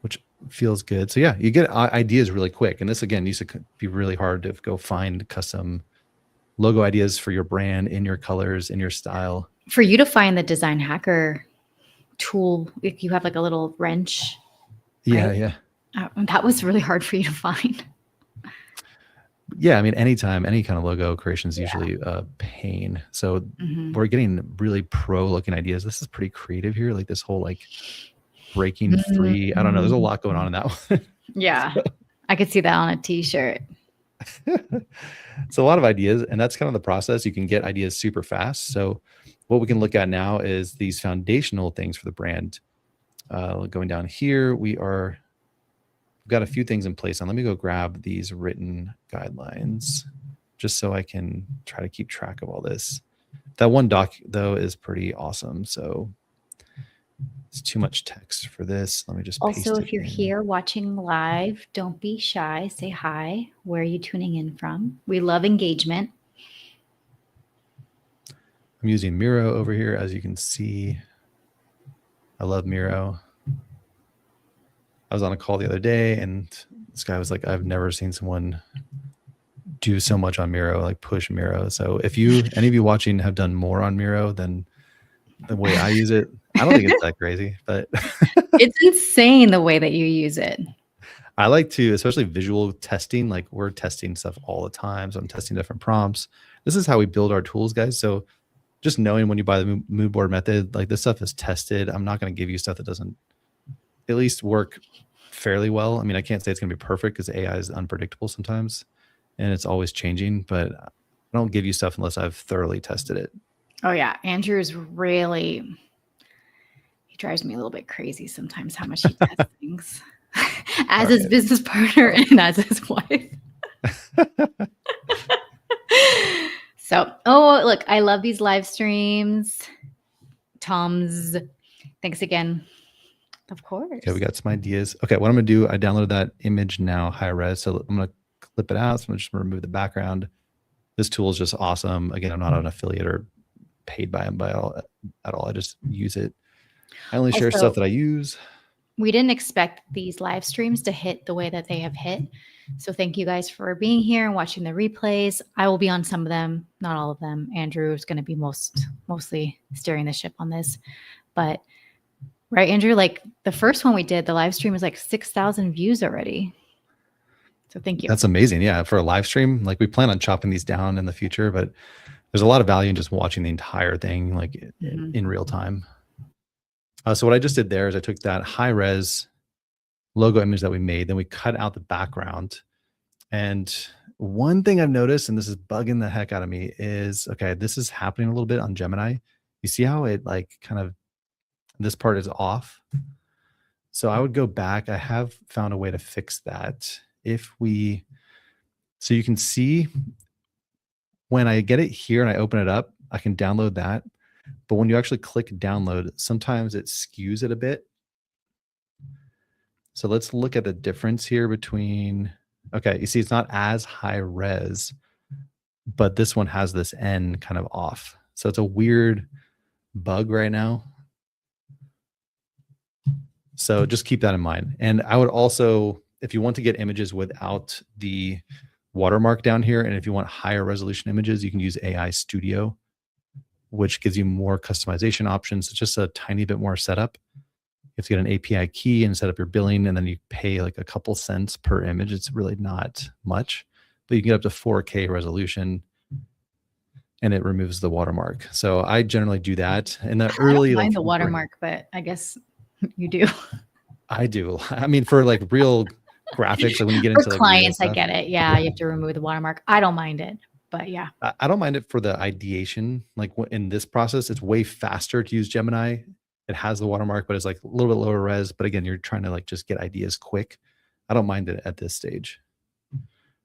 Speaker 1: which feels good. So yeah, you get ideas really quick. And this again used to be really hard to go find custom logo ideas for your brand in your colors, in your style.
Speaker 2: For you to find the design hacker tool, if you have like a little wrench.
Speaker 1: Yeah,
Speaker 2: right?
Speaker 1: yeah.
Speaker 2: That was really hard for you to find.
Speaker 1: Yeah, I mean, anytime, any kind of logo creation is usually a pain. So we're getting really pro looking ideas. This is pretty creative here. Like this whole like breaking free. I don't know. There's a lot going on in that one.
Speaker 2: Yeah. I could see that on a t-shirt.
Speaker 1: So a lot of ideas, and that's kind of the process. You can get ideas super fast. So what we can look at now is these foundational things for the brand. Going down here, we've got a few things in place. And let me go grab these written guidelines just so I can try to keep track of all this. That one doc though is pretty awesome. So it's too much text for this. Let me just paste
Speaker 2: Also,
Speaker 1: it
Speaker 2: if you're
Speaker 1: in.
Speaker 2: here watching live, don't be shy. Say hi. Where are you tuning in from? We love engagement.
Speaker 1: I'm using Miro over here, as you can see. I love Miro. I was on a call the other day and this guy was like, I've never seen someone do so much on Miro, like push Miro. So if any of you watching have done more on Miro than the way I use it, I don't think it's that crazy, but
Speaker 2: It's insane the way that you use it.
Speaker 1: I like to, especially visual testing, like we're testing stuff all the time. So I'm testing different prompts. This is how we build our tools, guys. So just knowing when you buy the mood board method, like this stuff is tested. I'm not going to give you stuff that doesn't at least work fairly well. I mean, I can't say it's going to be perfect because AI is unpredictable sometimes and it's always changing, but I don't give you stuff unless I've thoroughly tested it.
Speaker 2: Oh yeah. Andrew is really, he drives me a little bit crazy sometimes how much he tests things as his business partner and as his wife. So, look, I love these live streams. Tom's, thanks again. Of course.
Speaker 1: Okay, we got some ideas. Okay, what I'm gonna do, I downloaded that image now, high res. So I'm gonna clip it out. So I'm just gonna remove the background. This tool is just awesome. Again, I'm not an affiliate or paid by him at all. I just use it. I only share stuff that I use.
Speaker 2: We didn't expect these live streams to hit the way that they have hit. So thank you guys for being here and watching the replays. I will be on some of them, not all of them. Andrew is going to be mostly steering the ship on this. But right, Andrew, like the first one we did, the live stream was like 6,000 views already. So thank you.
Speaker 1: That's amazing. Yeah, for a live stream, like we plan on chopping these down in the future, but there's a lot of value in just watching the entire thing like in real time. So what I just did there is I took that high res logo image that we made, then we cut out the background. And one thing I've noticed, and this is bugging the heck out of me, is, okay, this is happening a little bit on Gemini. You see how it like kind of, this part is off. So I would go back. I have found a way to fix that. So you can see when I get it here and I open it up, I can download that. But when you actually click download, sometimes it skews it a bit. So let's look at the difference here between, okay, you see it's not as high res, but this one has this N kind of off. So it's a weird bug right now. So just keep that in mind. And I would also, if you want to get images without the watermark down here, and if you want higher resolution images, you can use AI Studio, which gives you more customization options. It's just a tiny bit more setup. You have to get an API key and set up your billing, and then you pay like a couple cents per image. It's really not much, but you can get up to 4K resolution, and it removes the watermark. So I generally do that. In the early,
Speaker 2: I don't mind
Speaker 1: like
Speaker 2: the watermark, but I guess you do.
Speaker 1: I do. I mean, for like real graphics, like when you get into
Speaker 2: For
Speaker 1: like
Speaker 2: clients,
Speaker 1: real
Speaker 2: I
Speaker 1: stuff,
Speaker 2: get it. Yeah, you have to remove the watermark. I don't mind it, but yeah.
Speaker 1: I don't mind it for the ideation. Like in this process, it's way faster to use Gemini. It has the watermark, but it's like a little bit lower res. But again, you're trying to like just get ideas quick. I don't mind it at this stage.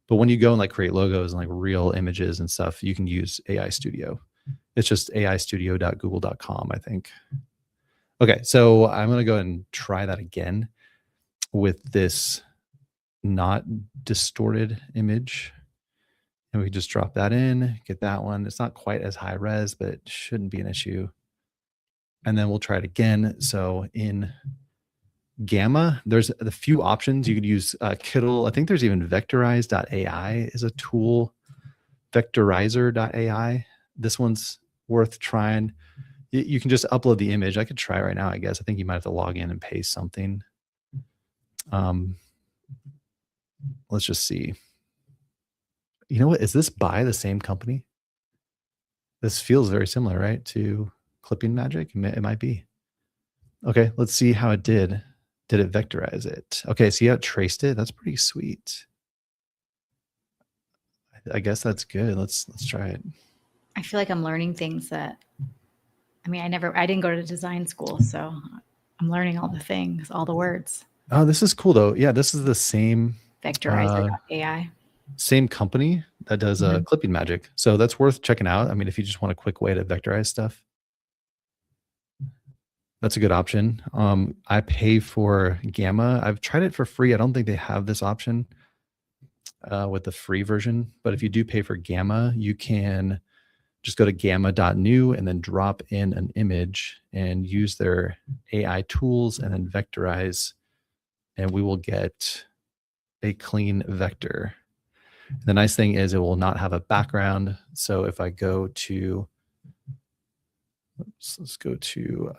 Speaker 1: But when you go and like create logos and like real images and stuff, you can use AI Studio. It's just aistudio.google.com, I think. Okay, so I'm going to go ahead and try that again with this not distorted image. And we just drop that in, get that one. It's not quite as high res, but it shouldn't be an issue. And then we'll try it again. So in Gamma, there's a few options. You could use Kittle. I think there's even Vectorize.ai is a tool. Vectorizer.ai. This one's worth trying. You can just upload the image. I could try right now, I guess. I think you might have to log in and paste something. Let's just see. You know what? Is this by the same company? This feels very similar, right? To Clipping Magic. It might be. Okay, let's see how it did. Did it vectorize it? Okay, see how it traced it? That's pretty sweet. I guess that's good. Let's try it.
Speaker 2: I feel like I'm learning things that, I mean, I didn't go to design school, so I'm learning all the things, all the words.
Speaker 1: Oh, this is cool though. Yeah, this is the same
Speaker 2: Vectorizer.ai.
Speaker 1: Same company that does Clipping Magic. So that's worth checking out. I mean, if you just want a quick way to vectorize stuff, that's a good option. I pay for Gamma. I've tried it for free. I don't think they have this option with the free version. But if you do pay for Gamma, you can just go to gamma.new and then drop in an image and use their AI tools and then vectorize. And we will get a clean vector. The nice thing is it will not have a background. So if I go to, let's go to,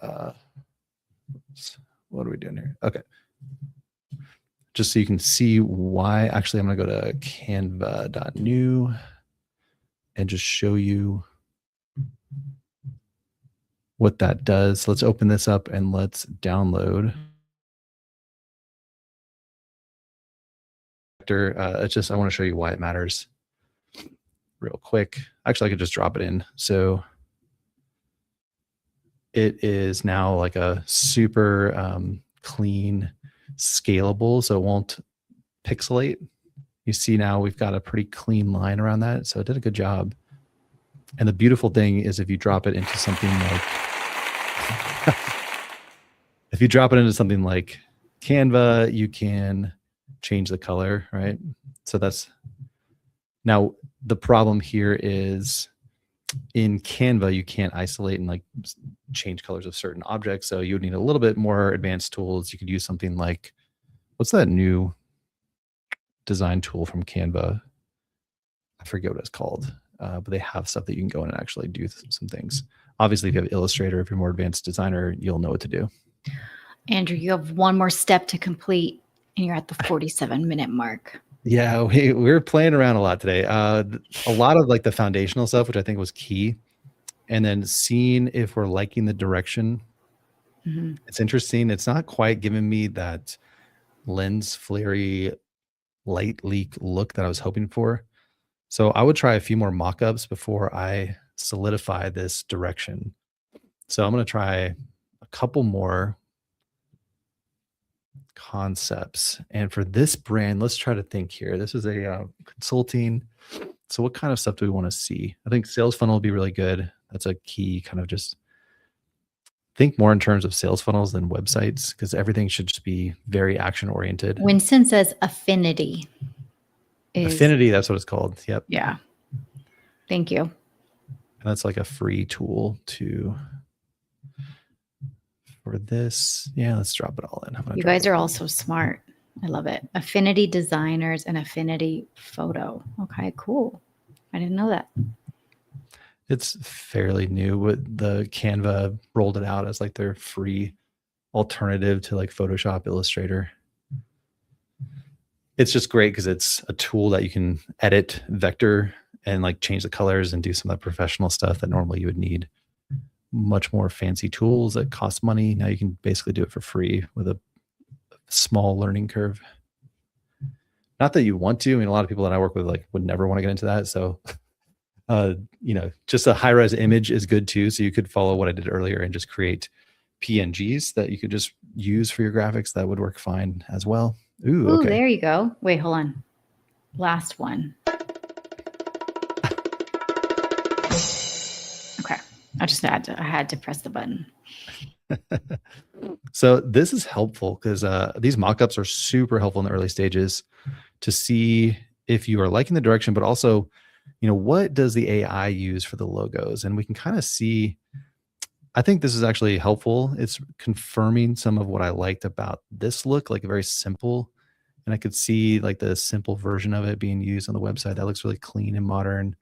Speaker 1: what are we doing here? Okay. Just so you can see why, actually, I'm going to go to canva.new and just show you what that does. So let's open this up and let's download. It's just, I want to show you why it matters real quick. Actually, I could just drop it in. So it is now like a super clean, scalable, so it won't pixelate. You see now we've got a pretty clean line around that. So it did a good job. And the beautiful thing is if you drop it into something like, if you drop it into something like Canva, you can change the color, right? So that's, now the problem here is in Canva, you can't isolate and like change colors of certain objects. So you would need a little bit more advanced tools. You could use something like, what's that new design tool from Canva? I forget what it's called, but they have stuff that you can go in and actually do some things. Obviously, if you have Illustrator, if you're a more advanced designer, you'll know what to do.
Speaker 2: Andrew, you have one more step to complete and you're at the 47-minute mark.
Speaker 1: Yeah, we're playing around a lot today. A lot of like the foundational stuff, which I think was key. And then seeing if we're liking the direction. It's interesting. It's not quite giving me that lens flary light leak look that I was hoping for. So I would try a few more mock-ups before I solidify this direction. So I'm going to try a couple more concepts. And for this brand, let's try to think here. This is a consulting. So what kind of stuff do we want to see? I think sales funnel will be really good. That's a key, kind of just think more in terms of sales funnels than websites, because everything should just be very action oriented.
Speaker 2: Winston says affinity.
Speaker 1: Affinity, that's what it's called. Yep.
Speaker 2: Yeah. Thank you.
Speaker 1: And that's like a free tool for this. Yeah, let's drop it all in.
Speaker 2: You guys are all so smart. I love it. Affinity designers and affinity photo. Okay, cool. I didn't know that.
Speaker 1: It's fairly new. The Canva rolled it out as like their free alternative to like Photoshop, Illustrator. It's just great because it's a tool that you can edit, vector, and like change the colors and do some of the professional stuff that normally you would need much more fancy tools that cost money. Now you can basically do it for free with a small learning curve. Not that you want to. I mean, a lot of people that I work with like would never want to get into that. So, you know, just a high-res image is good too. So you could follow what I did earlier and just create PNGs that you could just use for your graphics. That would work fine as well. Ooh, okay.
Speaker 2: There you go. Wait, hold on. Last one. Okay. I had to press the button.
Speaker 1: So this is helpful because these mock-ups are super helpful in the early stages to see if you are liking the direction, but also what does the AI use for the logos? And we can kind of see, I think this is actually helpful. It's confirming some of what I liked about this look, like a very simple, and I could see like the simple version of it being used on the website. That looks really clean and modern.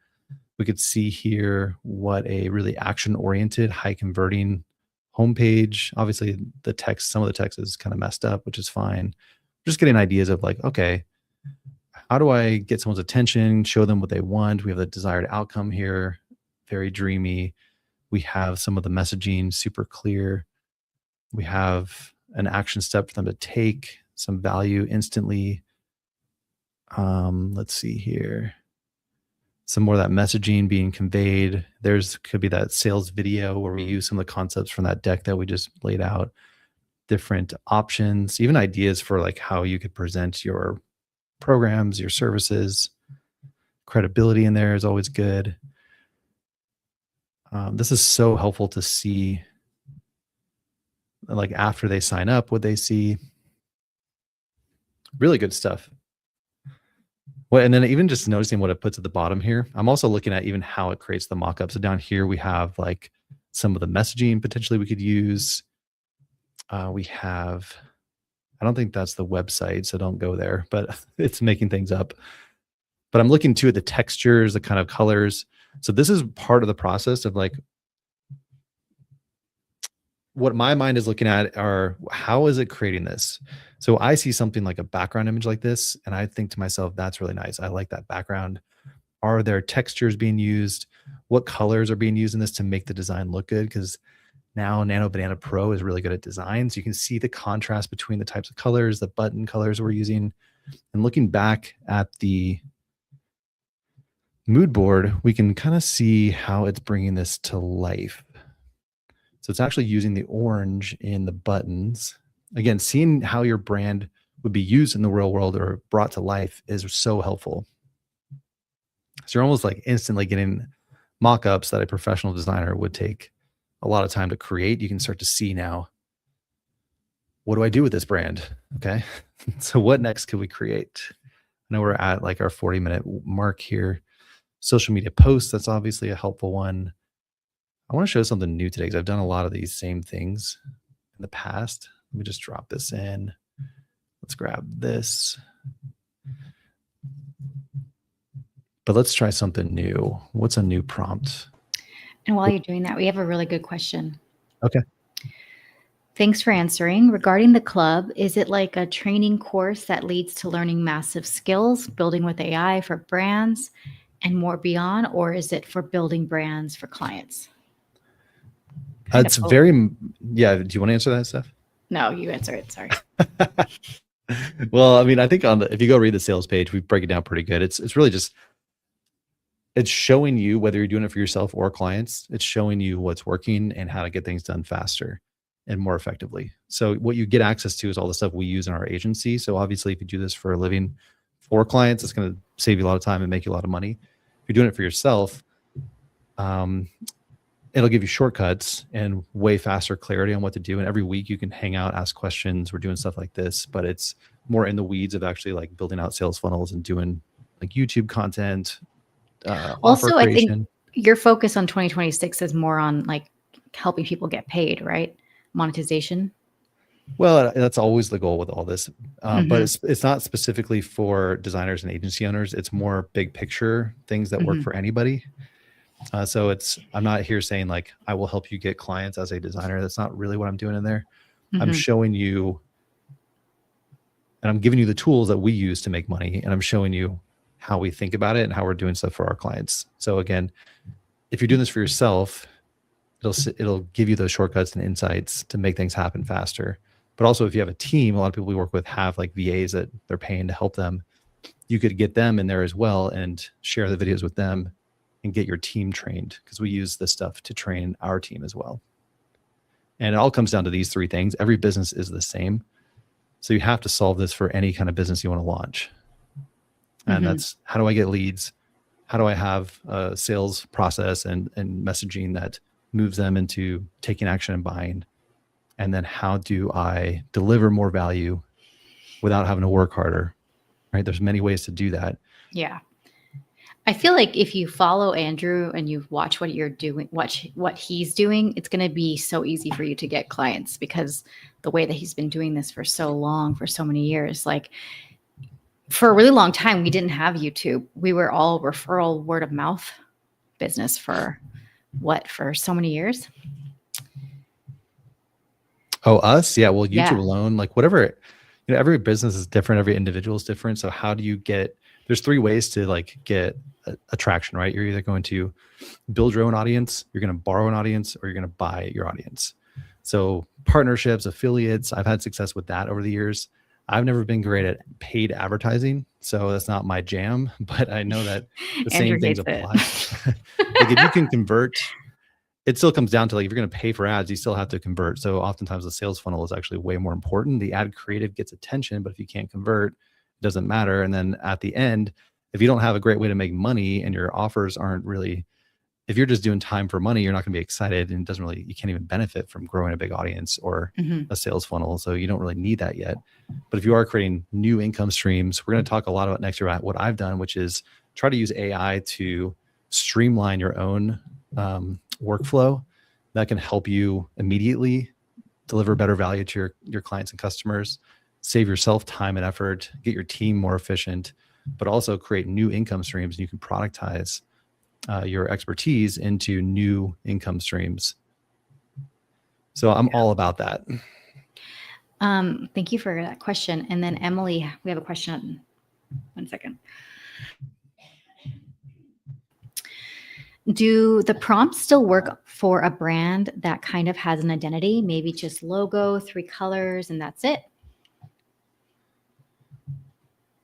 Speaker 1: We could see here what a really action-oriented, high-converting homepage. Obviously, some of the text is kind of messed up, which is fine. Just getting ideas of like, okay, how do I get someone's attention, show them what they want? We have the desired outcome here, very dreamy. We have some of the messaging super clear. We have an action step for them to take, some value instantly. Let's see here. Some more of that messaging being conveyed. Could be that sales video where we use some of the concepts from that deck that we just laid out, different options, even ideas for like how you could present your programs, your services. Credibility in there is always good. This is so helpful to see, like after they sign up, what they see. Really good stuff. Well, and then even just noticing what it puts at the bottom here, I'm also looking at even how it creates the mockup. So down here, we have like some of the messaging potentially we could use. I don't think that's the website, so don't go there, but it's making things up. But I'm looking too at the textures, the kind of colors. So this is part of the process of like, what my mind is looking at are how is it creating this? So I see something like a background image like this, and I think to myself, that's really nice. I like that background. Are there textures being used? What colors are being used in this to make the design look good? Because now Nano Banana Pro is really good at design. So you can see the contrast between the types of colors, the button colors we're using. And looking back at the mood board, we can kind of see how it's bringing this to life. So it's actually using the orange in the buttons. Again, seeing how your brand would be used in the real world or brought to life is so helpful. So you're almost like instantly getting mock-ups that a professional designer would take a lot of time to create. You can start to see now, what do I do with this brand? Okay. So what next could we create? I know we're at like our 40-minute mark here. Social media posts, that's obviously a helpful one. I want to show something new today because I've done a lot of these same things in the past. Let me just drop this in. Let's grab this. But let's try something new. What's a new prompt?
Speaker 2: And while you're doing that, we have a really good question.
Speaker 1: Okay.
Speaker 2: Thanks for answering. Regarding the club, is it like a training course that leads to learning massive skills, building with AI for brands and more beyond, or is it for building brands for clients?
Speaker 1: It's very, yeah. Do you want to answer that, Steph?
Speaker 2: No, you answer it. Sorry.
Speaker 1: Well, I mean, I think if you go read the sales page, we break it down pretty good. It's really just, it's showing you whether you're doing it for yourself or clients. It's showing you what's working and how to get things done faster and more effectively. So what you get access to is all the stuff we use in our agency. So obviously, if you do this for a living for clients, it's going to save you a lot of time and make you a lot of money. If you're doing it for yourself, it'll give you shortcuts and way faster clarity on what to do. And every week you can hang out, ask questions. We're doing stuff like this, but it's more in the weeds of actually like building out sales funnels and doing like YouTube content.
Speaker 2: Also, I think your focus on 2026 is more on like helping people get paid, right? Monetization.
Speaker 1: Well, that's always the goal with all this, but it's not specifically for designers and agency owners. It's more big picture things that work for anybody. So I'm not here saying like, I will help you get clients as a designer. That's not really what I'm doing in there. I'm showing you, and I'm giving you the tools that we use to make money. And I'm showing you how we think about it and how we're doing stuff for our clients. So again, if you're doing this for yourself, it'll give you those shortcuts and insights to make things happen faster. But also if you have a team, a lot of people we work with have like VAs that they're paying to help them. You could get them in there as well and share the videos with them and get your team trained, because we use this stuff to train our team as well. And it all comes down to these three things. Every business is the same. So you have to solve this for any kind of business you want to launch. And that's, how do I get leads? How do I have a sales process and messaging that moves them into taking action and buying? And then how do I deliver more value without having to work harder, right? There's many ways to do that.
Speaker 2: Yeah. I feel like if you follow Andrew and you watch what you're doing, watch what he's doing, it's going to be so easy for you to get clients because the way that he's been doing this for so long, for so many years, like for a really long time, we didn't have YouTube. We were all referral, word of mouth business for so many years.
Speaker 1: Oh, us? Yeah. Well, YouTube
Speaker 2: Yeah.
Speaker 1: alone, like whatever, every business is different. Every individual is different. So how do you there's 3 ways to like get attraction, right? You're either going to build your own audience, you're going to borrow an audience, or you're going to buy your audience. So partnerships, affiliates, I've had success with that over the years. I've never been great at paid advertising, so that's not my jam, but I know that the same things apply. Like if you can convert, it still comes down to like, if you're going to pay for ads, you still have to convert. So oftentimes the sales funnel is actually way more important. The ad creative gets attention, but if you can't convert, it doesn't matter. And then at the end, if you don't have a great way to make money and your offers aren't really, if you're just doing time for money, you're not going to be excited, and it doesn't really, you can't even benefit from growing a big audience or a sales funnel. So you don't really need that yet. But if you are creating new income streams, we're going to talk a lot about next year about what I've done, which is try to use AI to streamline your own workflow that can help you immediately deliver better value to your clients and customers, save yourself time and effort, get your team more efficient, but also create new income streams. And you can productize your expertise into new income streams. So I'm all about that.
Speaker 2: Thank you for that question. And then Emily, we have a question. 1 second. Do the prompts still work for a brand that kind of has an identity? Maybe just logo, 3 colors, and that's it?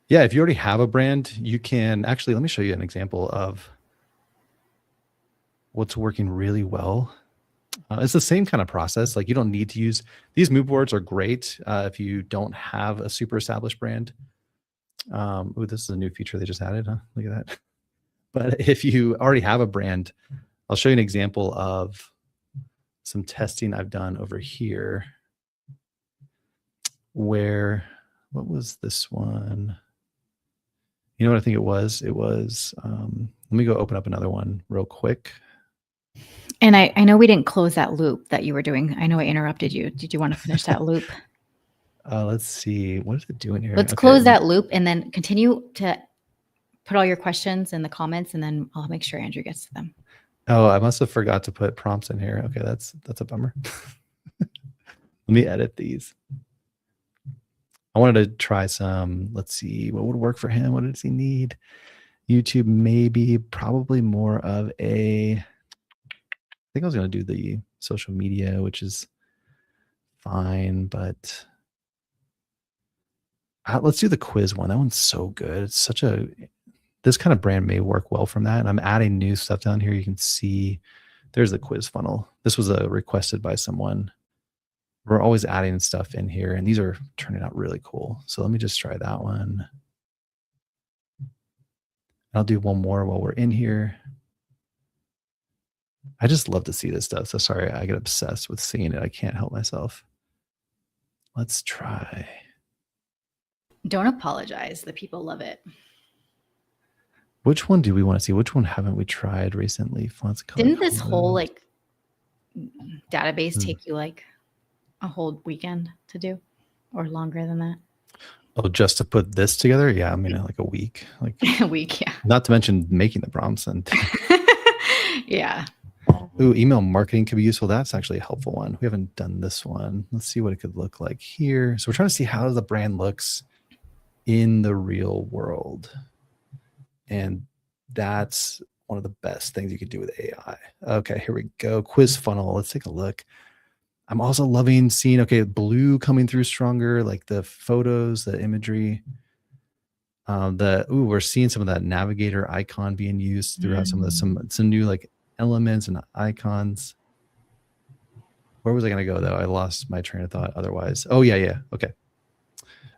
Speaker 1: Yeah, if you already have a brand, you can actually, let me show you an example of what's working really well. It's the same kind of process. Like you don't need to use, these mood boards are great if you don't have a super established brand. Oh, this is a new feature they just added, huh? Look at that. But if you already have a brand, I'll show you an example of some testing I've done over here where, what was this one? You know what I think it was? It was, let me go open up another one real quick.
Speaker 2: And I know we didn't close that loop that you were doing. I know I interrupted you. Did you want to finish that loop?
Speaker 1: Let's see. What is it doing here?
Speaker 2: Let's close that loop and then continue to put all your questions in the comments, and then I'll make sure Andrew gets to them.
Speaker 1: Oh, I must have forgot to put prompts in here. Okay, that's a bummer. Let me edit these. I wanted to try some, let's see, what would work for him? What does he need? YouTube, maybe, probably more of a, I think I was going to do the social media, which is fine, but let's do the quiz one. That one's so good. It's such a, this kind of brand may work well from that. And I'm adding new stuff down here. You can see there's the quiz funnel. This was requested by someone. We're always adding stuff in here, and these are turning out really cool. So let me just try that one. I'll do one more while we're in here. I just love to see this stuff. So sorry, I get obsessed with seeing it. I can't help myself. Let's try.
Speaker 2: Don't apologize. The people love it.
Speaker 1: Which one do we want to see? Which one haven't we tried recently? Fonts, color,
Speaker 2: Didn't this whole like database take you like a whole weekend to do, or longer than that?
Speaker 1: Oh, just to put this together? Yeah, I mean, like a week. Like
Speaker 2: a week, yeah.
Speaker 1: Not to mention making the prompts and
Speaker 2: yeah.
Speaker 1: Ooh, email marketing could be useful. That's actually a helpful one. We haven't done this one. Let's see what it could look like here. So we're trying to see how the brand looks in the real world. And that's one of the best things you could do with AI. Okay, here we go. Quiz funnel. Let's take a look. I'm also loving seeing, okay, blue coming through stronger, like the photos, the imagery. We're seeing some of that navigator icon being used throughout some new like elements and icons. Where was I going to go though? I lost my train of thought otherwise. Oh yeah. Okay.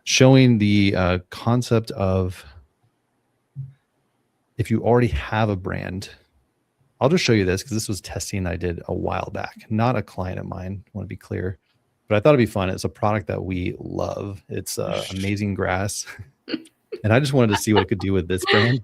Speaker 1: Showing the concept of, if you already have a brand, I'll just show you this because this was testing I did a while back. Not a client of mine, I want to be clear, but I thought it'd be fun. It's a product that we love. It's Amazing Grass. And I just wanted to see what it could do with this brand.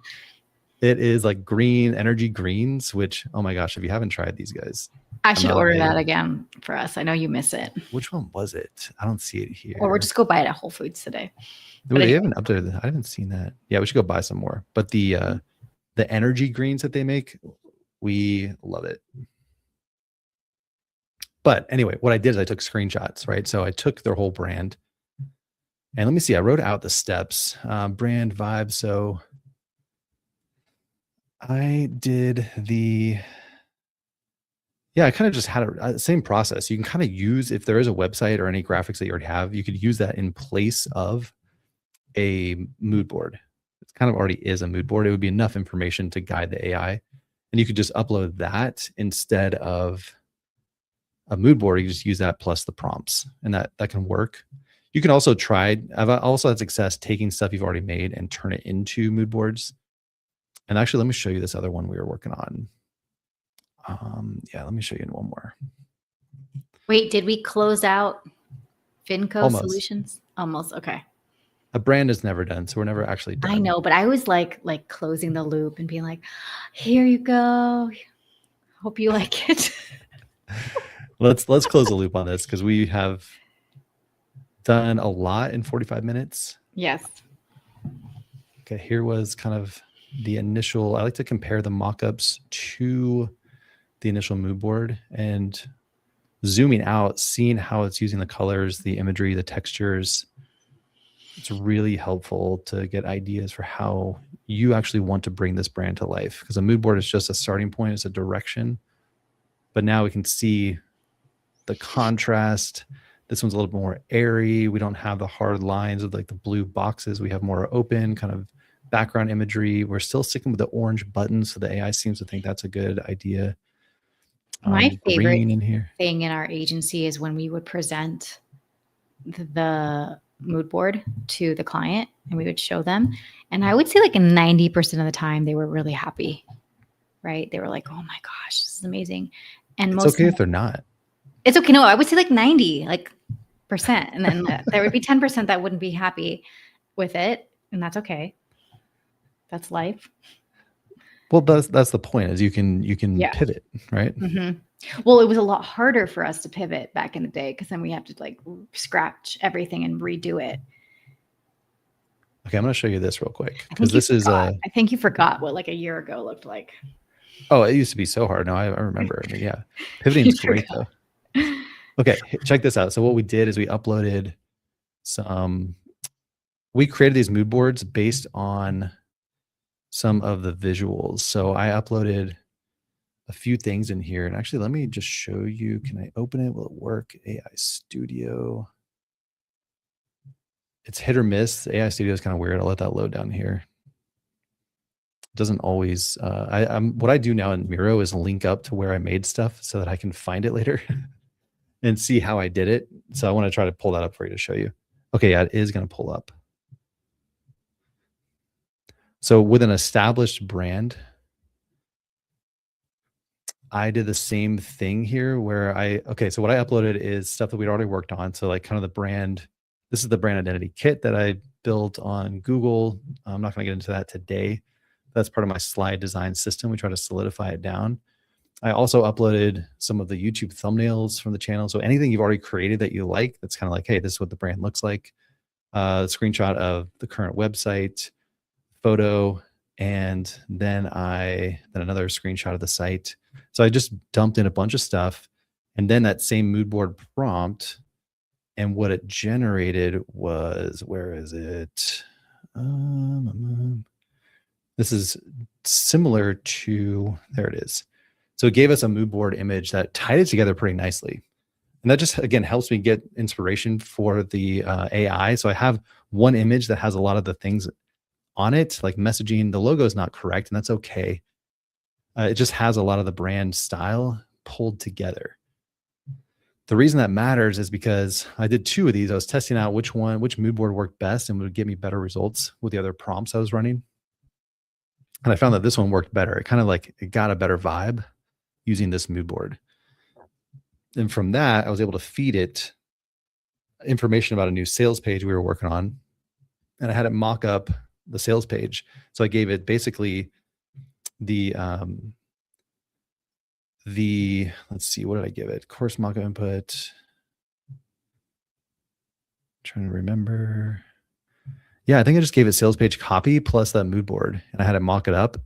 Speaker 1: It is like green energy greens, which, oh my gosh, if you haven't tried these guys,
Speaker 2: I should order that
Speaker 1: I-
Speaker 2: again for us. I know you miss it.
Speaker 1: which one was it? I don't see it here.
Speaker 2: Or we'll just go buy it at Whole Foods today.
Speaker 1: Ooh,
Speaker 2: But
Speaker 1: they
Speaker 2: anyway.
Speaker 1: haven't updated that. I haven't seen that. Yeah, we should go buy some more. But the energy greens that they make, we love it. But anyway, what I did is I took screenshots, right? So I took their whole brand, and let me see, I wrote out the steps, brand vibe. So I did I kind of just had a same process. You can kind of use, if there is a website or any graphics that you already have, you could use that in place of a mood board. It kind of already is a mood board. It would be enough information to guide the AI. And you could just upload that instead of a mood board. You just use that plus the prompts, and that can work. You can also try, I've also had success taking stuff you've already made and turn it into mood boards. And actually, let me show you this other one we were working on. Let me show you one more.
Speaker 2: Wait, did we close out Finco
Speaker 1: Almost.
Speaker 2: Solutions? Almost. Okay.
Speaker 1: A brand is never done, so we're never actually done.
Speaker 2: I know, but I was like closing the loop and being like, here you go. Hope you like it.
Speaker 1: Let's close the loop on this, because we have done a lot in 45 minutes.
Speaker 2: Yes.
Speaker 1: Okay, here was kind of the initial, I like to compare the mock-ups to the initial mood board, and zooming out, seeing how it's using the colors, the imagery, the textures. It's really helpful to get ideas for how you actually want to bring this brand to life, because a mood board is just a starting point, it's a direction. But now we can see the contrast. This one's a little bit more airy. We don't have the hard lines of like the blue boxes. We have more open kind of background imagery. We're still sticking with the orange buttons, so the AI seems to think that's a good idea.
Speaker 2: My favorite
Speaker 1: in here.
Speaker 2: thing in our agency is when we would present the mood board to the client and we would show them. And I would say like 90% of the time they were really happy, right? They were like, oh my gosh, this is amazing. And
Speaker 1: it's okay if they're not.
Speaker 2: It's okay. No, I would say like 90 percent. And then there would be 10% that wouldn't be happy with it. And that's okay. That's life.
Speaker 1: Well, that's the point, is you can pivot, right?
Speaker 2: Mm-hmm. Well, it was a lot harder for us to pivot back in the day, because then we have to like scratch everything and redo it.
Speaker 1: Okay, I'm going to show you this real quick, because this is
Speaker 2: I think you forgot what like a year ago looked like.
Speaker 1: Oh, it used to be so hard. No, I remember. I mean, yeah, pivoting is great though. Okay, check this out. So what we did is we uploaded we created these mood boards based on some of the visuals. So I uploaded a few things in here, and actually, let me just show you. Can I open it? Will it work? AI Studio. It's hit or miss. AI Studio is kind of weird. I'll let that load down here. It doesn't always. What I do now in Miro is link up to where I made stuff so that I can find it later and see how I did it. So I want to try to pull that up for you to show you. Okay, yeah, it is going to pull up. So with an established brand, I did the same thing here where so what I uploaded is stuff that we'd already worked on. So like kind of the brand, this is the brand identity kit that I built on Google. I'm not going to get into that today. That's part of my slide design system. We try to solidify it down. I also uploaded some of the YouTube thumbnails from the channel. So anything you've already created that you like, that's kind of like, hey, this is what the brand looks like. Screenshot of the current website, photo, and then another screenshot of the site. So I just dumped in a bunch of stuff, and then that same mood board prompt, and what it generated was, where is it? This is similar to, there it is. So it gave us a mood board image that tied it together pretty nicely. And that just, again, helps me get inspiration for the AI. So I have one image that has a lot of the things on it, like messaging. The logo is not correct, and that's okay. It just has a lot of the brand style pulled together. The reason that matters is because I did 2 of these. I was testing out which mood board worked best and would get me better results with the other prompts I was running. And I found that this one worked better. It kind of like, it got a better vibe using this mood board. And from that, I was able to feed it information about a new sales page we were working on. And I had it mock up the sales page. So I gave it basically let's see, what did I give it? Course mock-up input. Trying to remember. Yeah, I think I just gave it sales page copy plus that mood board, and I had to mock it up.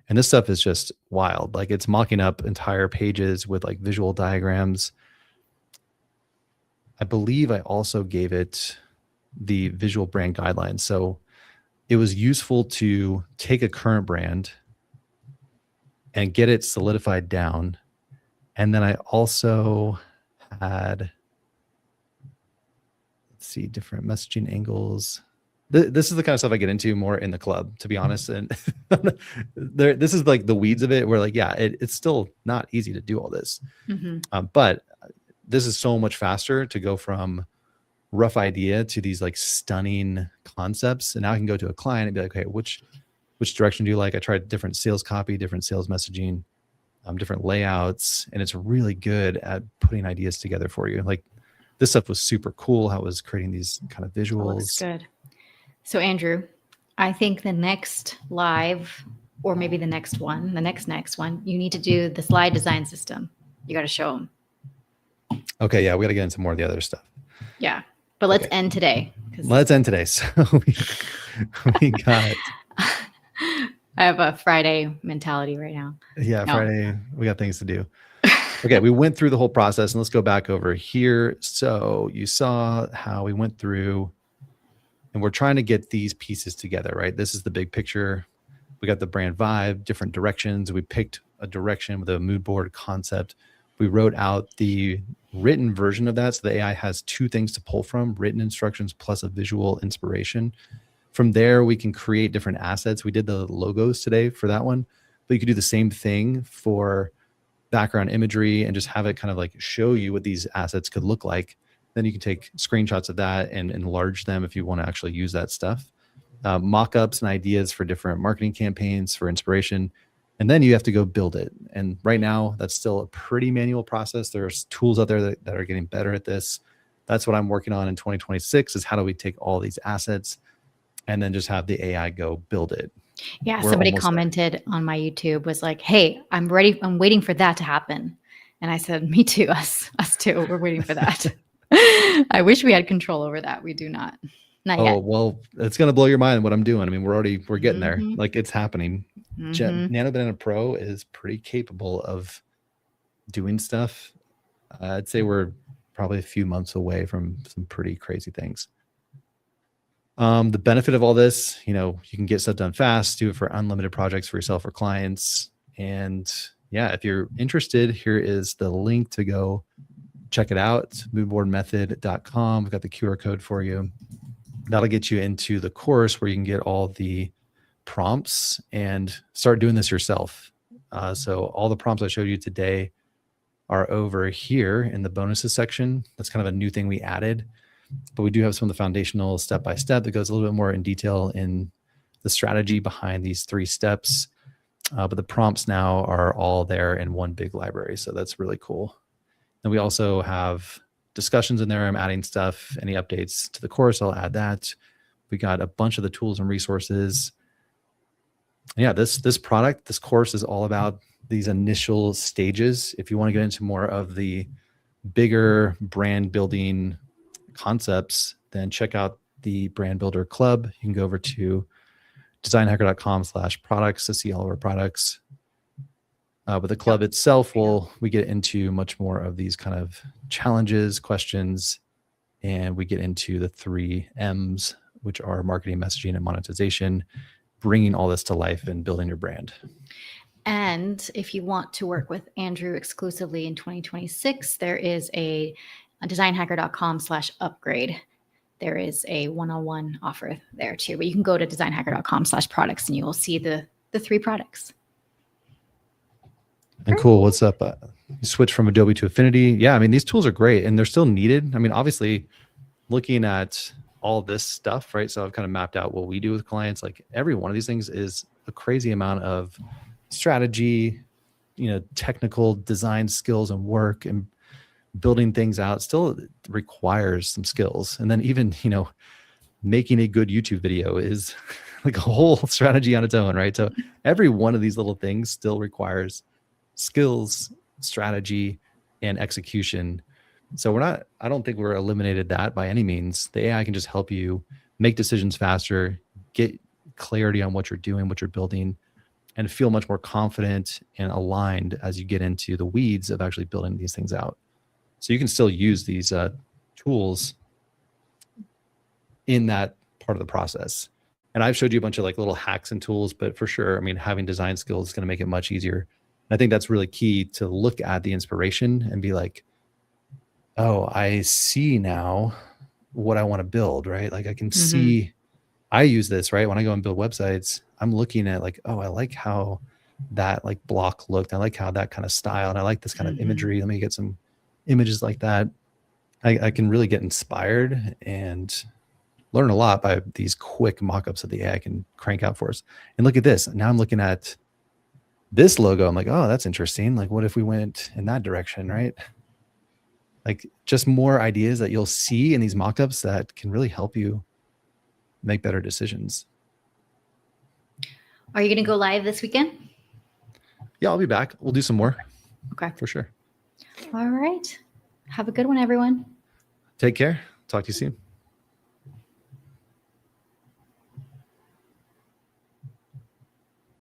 Speaker 1: And this stuff is just wild. Like, it's mocking up entire pages with like visual diagrams. I believe I also gave it the visual brand guidelines. So it was useful to take a current brand and get it solidified down. And then I also had, let's see, different messaging angles. This is the kind of stuff I get into more in the club, to be honest. And this is like the weeds of it, where like, yeah, it's still not easy to do all this. But this is so much faster to go from rough idea to these like stunning concepts. And now I can go to a client and be like, okay, which direction do you like? I tried different sales copy, different sales messaging, different layouts, and it's really good at putting ideas together for you. Like, this stuff was super cool, how it was creating these kind of visuals.
Speaker 2: That looks good. So Andrew, I think the next live, or maybe the next one, you need to do the slide design system. You got to show them.
Speaker 1: Okay, yeah, we got to get into more of the other stuff.
Speaker 2: Yeah, but let's end today.
Speaker 1: Let's end today. So we got.
Speaker 2: I have a Friday mentality right now.
Speaker 1: Yeah, no. Friday, we got things to do. Okay, we went through the whole process, and let's go back over here. So you saw how we went through, and we're trying to get these pieces together, right? This is the big picture. We got the brand vibe, different directions. We picked a direction with a mood board concept. We wrote out the written version of that. So the AI has two things to pull from: written instructions plus a visual inspiration. From there, we can create different assets. We did the logos today for that one, but you could do the same thing for background imagery and just have it kind of like show you what these assets could look like. Then you can take screenshots of that and enlarge them if you want to actually use that stuff. Mock-ups and ideas for different marketing campaigns for inspiration. And then you have to go build it. And right now, that's still a pretty manual process. There's tools out there that are getting better at this. That's what I'm working on in 2026, is how do we take all these assets and then just have the AI go build it.
Speaker 2: Yeah, somebody commented on my YouTube, was like, hey, I'm ready. I'm waiting for that to happen. And I said, me too, us too. We're waiting for that. I wish we had control over that. We do not. Not yet.
Speaker 1: Oh, well, it's going to blow your mind what I'm doing. I mean, we're getting there. Like, it's happening. Nano Banana Pro is pretty capable of doing stuff. I'd say we're probably a few months away from some pretty crazy things. The benefit of all this, you can get stuff done fast, do it for unlimited projects for yourself or clients. And yeah, if you're interested, here is the link to go check it out. moodboardmethod.com. We've got the QR code for you. That'll get you into the course where you can get all the prompts and start doing this yourself. So all the prompts I showed you today are over here in the bonuses section. That's kind of a new thing we added. But we do have some of the foundational step-by-step that goes a little bit more in detail in the strategy behind these 3 steps. But the prompts now are all there in one big library. So that's really cool. And we also have discussions in there. I'm adding stuff, any updates to the course, I'll add that. We got a bunch of the tools and resources. And yeah, this course is all about these initial stages. If you want to get into more of the bigger brand building concepts, then check out the Brand Builder Club. You can go over to designhacker.com/products to see all of our products. But the club itself, we get into much more of these kind of challenges, questions, and we get into the 3 M's, which are marketing, messaging, and monetization, bringing all this to life and building your brand.
Speaker 2: And if you want to work with Andrew exclusively in 2026, there is a designhacker.com/upgrade. There is a one-on-one offer there too, but you can go to designhacker.com/products and you will see the 3 products.
Speaker 1: And cool. What's up? You switch from Adobe to Affinity. Yeah, I mean, these tools are great and they're still needed. I mean, obviously, looking at all this stuff, right? So I've kind of mapped out what we do with clients. Like, every one of these things is a crazy amount of strategy, technical design skills and work, and building things out still requires some skills. And then even, making a good YouTube video is like a whole strategy on its own, right? So every one of these little things still requires skills, strategy, and execution. So I don't think we're eliminated that by any means. The AI can just help you make decisions faster, get clarity on what you're doing, what you're building, and feel much more confident and aligned as you get into the weeds of actually building these things out. So you can still use these tools in that part of the process. And I've showed you a bunch of like little hacks and tools, but for sure, I mean, having design skills is going to make it much easier. And I think that's really key to look at the inspiration and be like, oh, I see now what I want to build, right? Like I can see, I use this, right? When I go and build websites, I'm looking at like, oh, I like how that like block looked. I like how that kind of style, and I like this kind of imagery. Let me get some images like that. I can really get inspired and learn a lot by these quick mock-ups that the AI can crank out for us. And look at this. Now I'm looking at this logo. I'm like, oh, that's interesting. Like, what if we went in that direction, right? Like just more ideas that you'll see in these mock-ups that can really help you make better decisions.
Speaker 2: Are you going to go live this weekend?
Speaker 1: Yeah, I'll be back. We'll do some more.
Speaker 2: Okay.
Speaker 1: For sure.
Speaker 2: All right. Have a good one, everyone.
Speaker 1: Take care. Talk to you soon.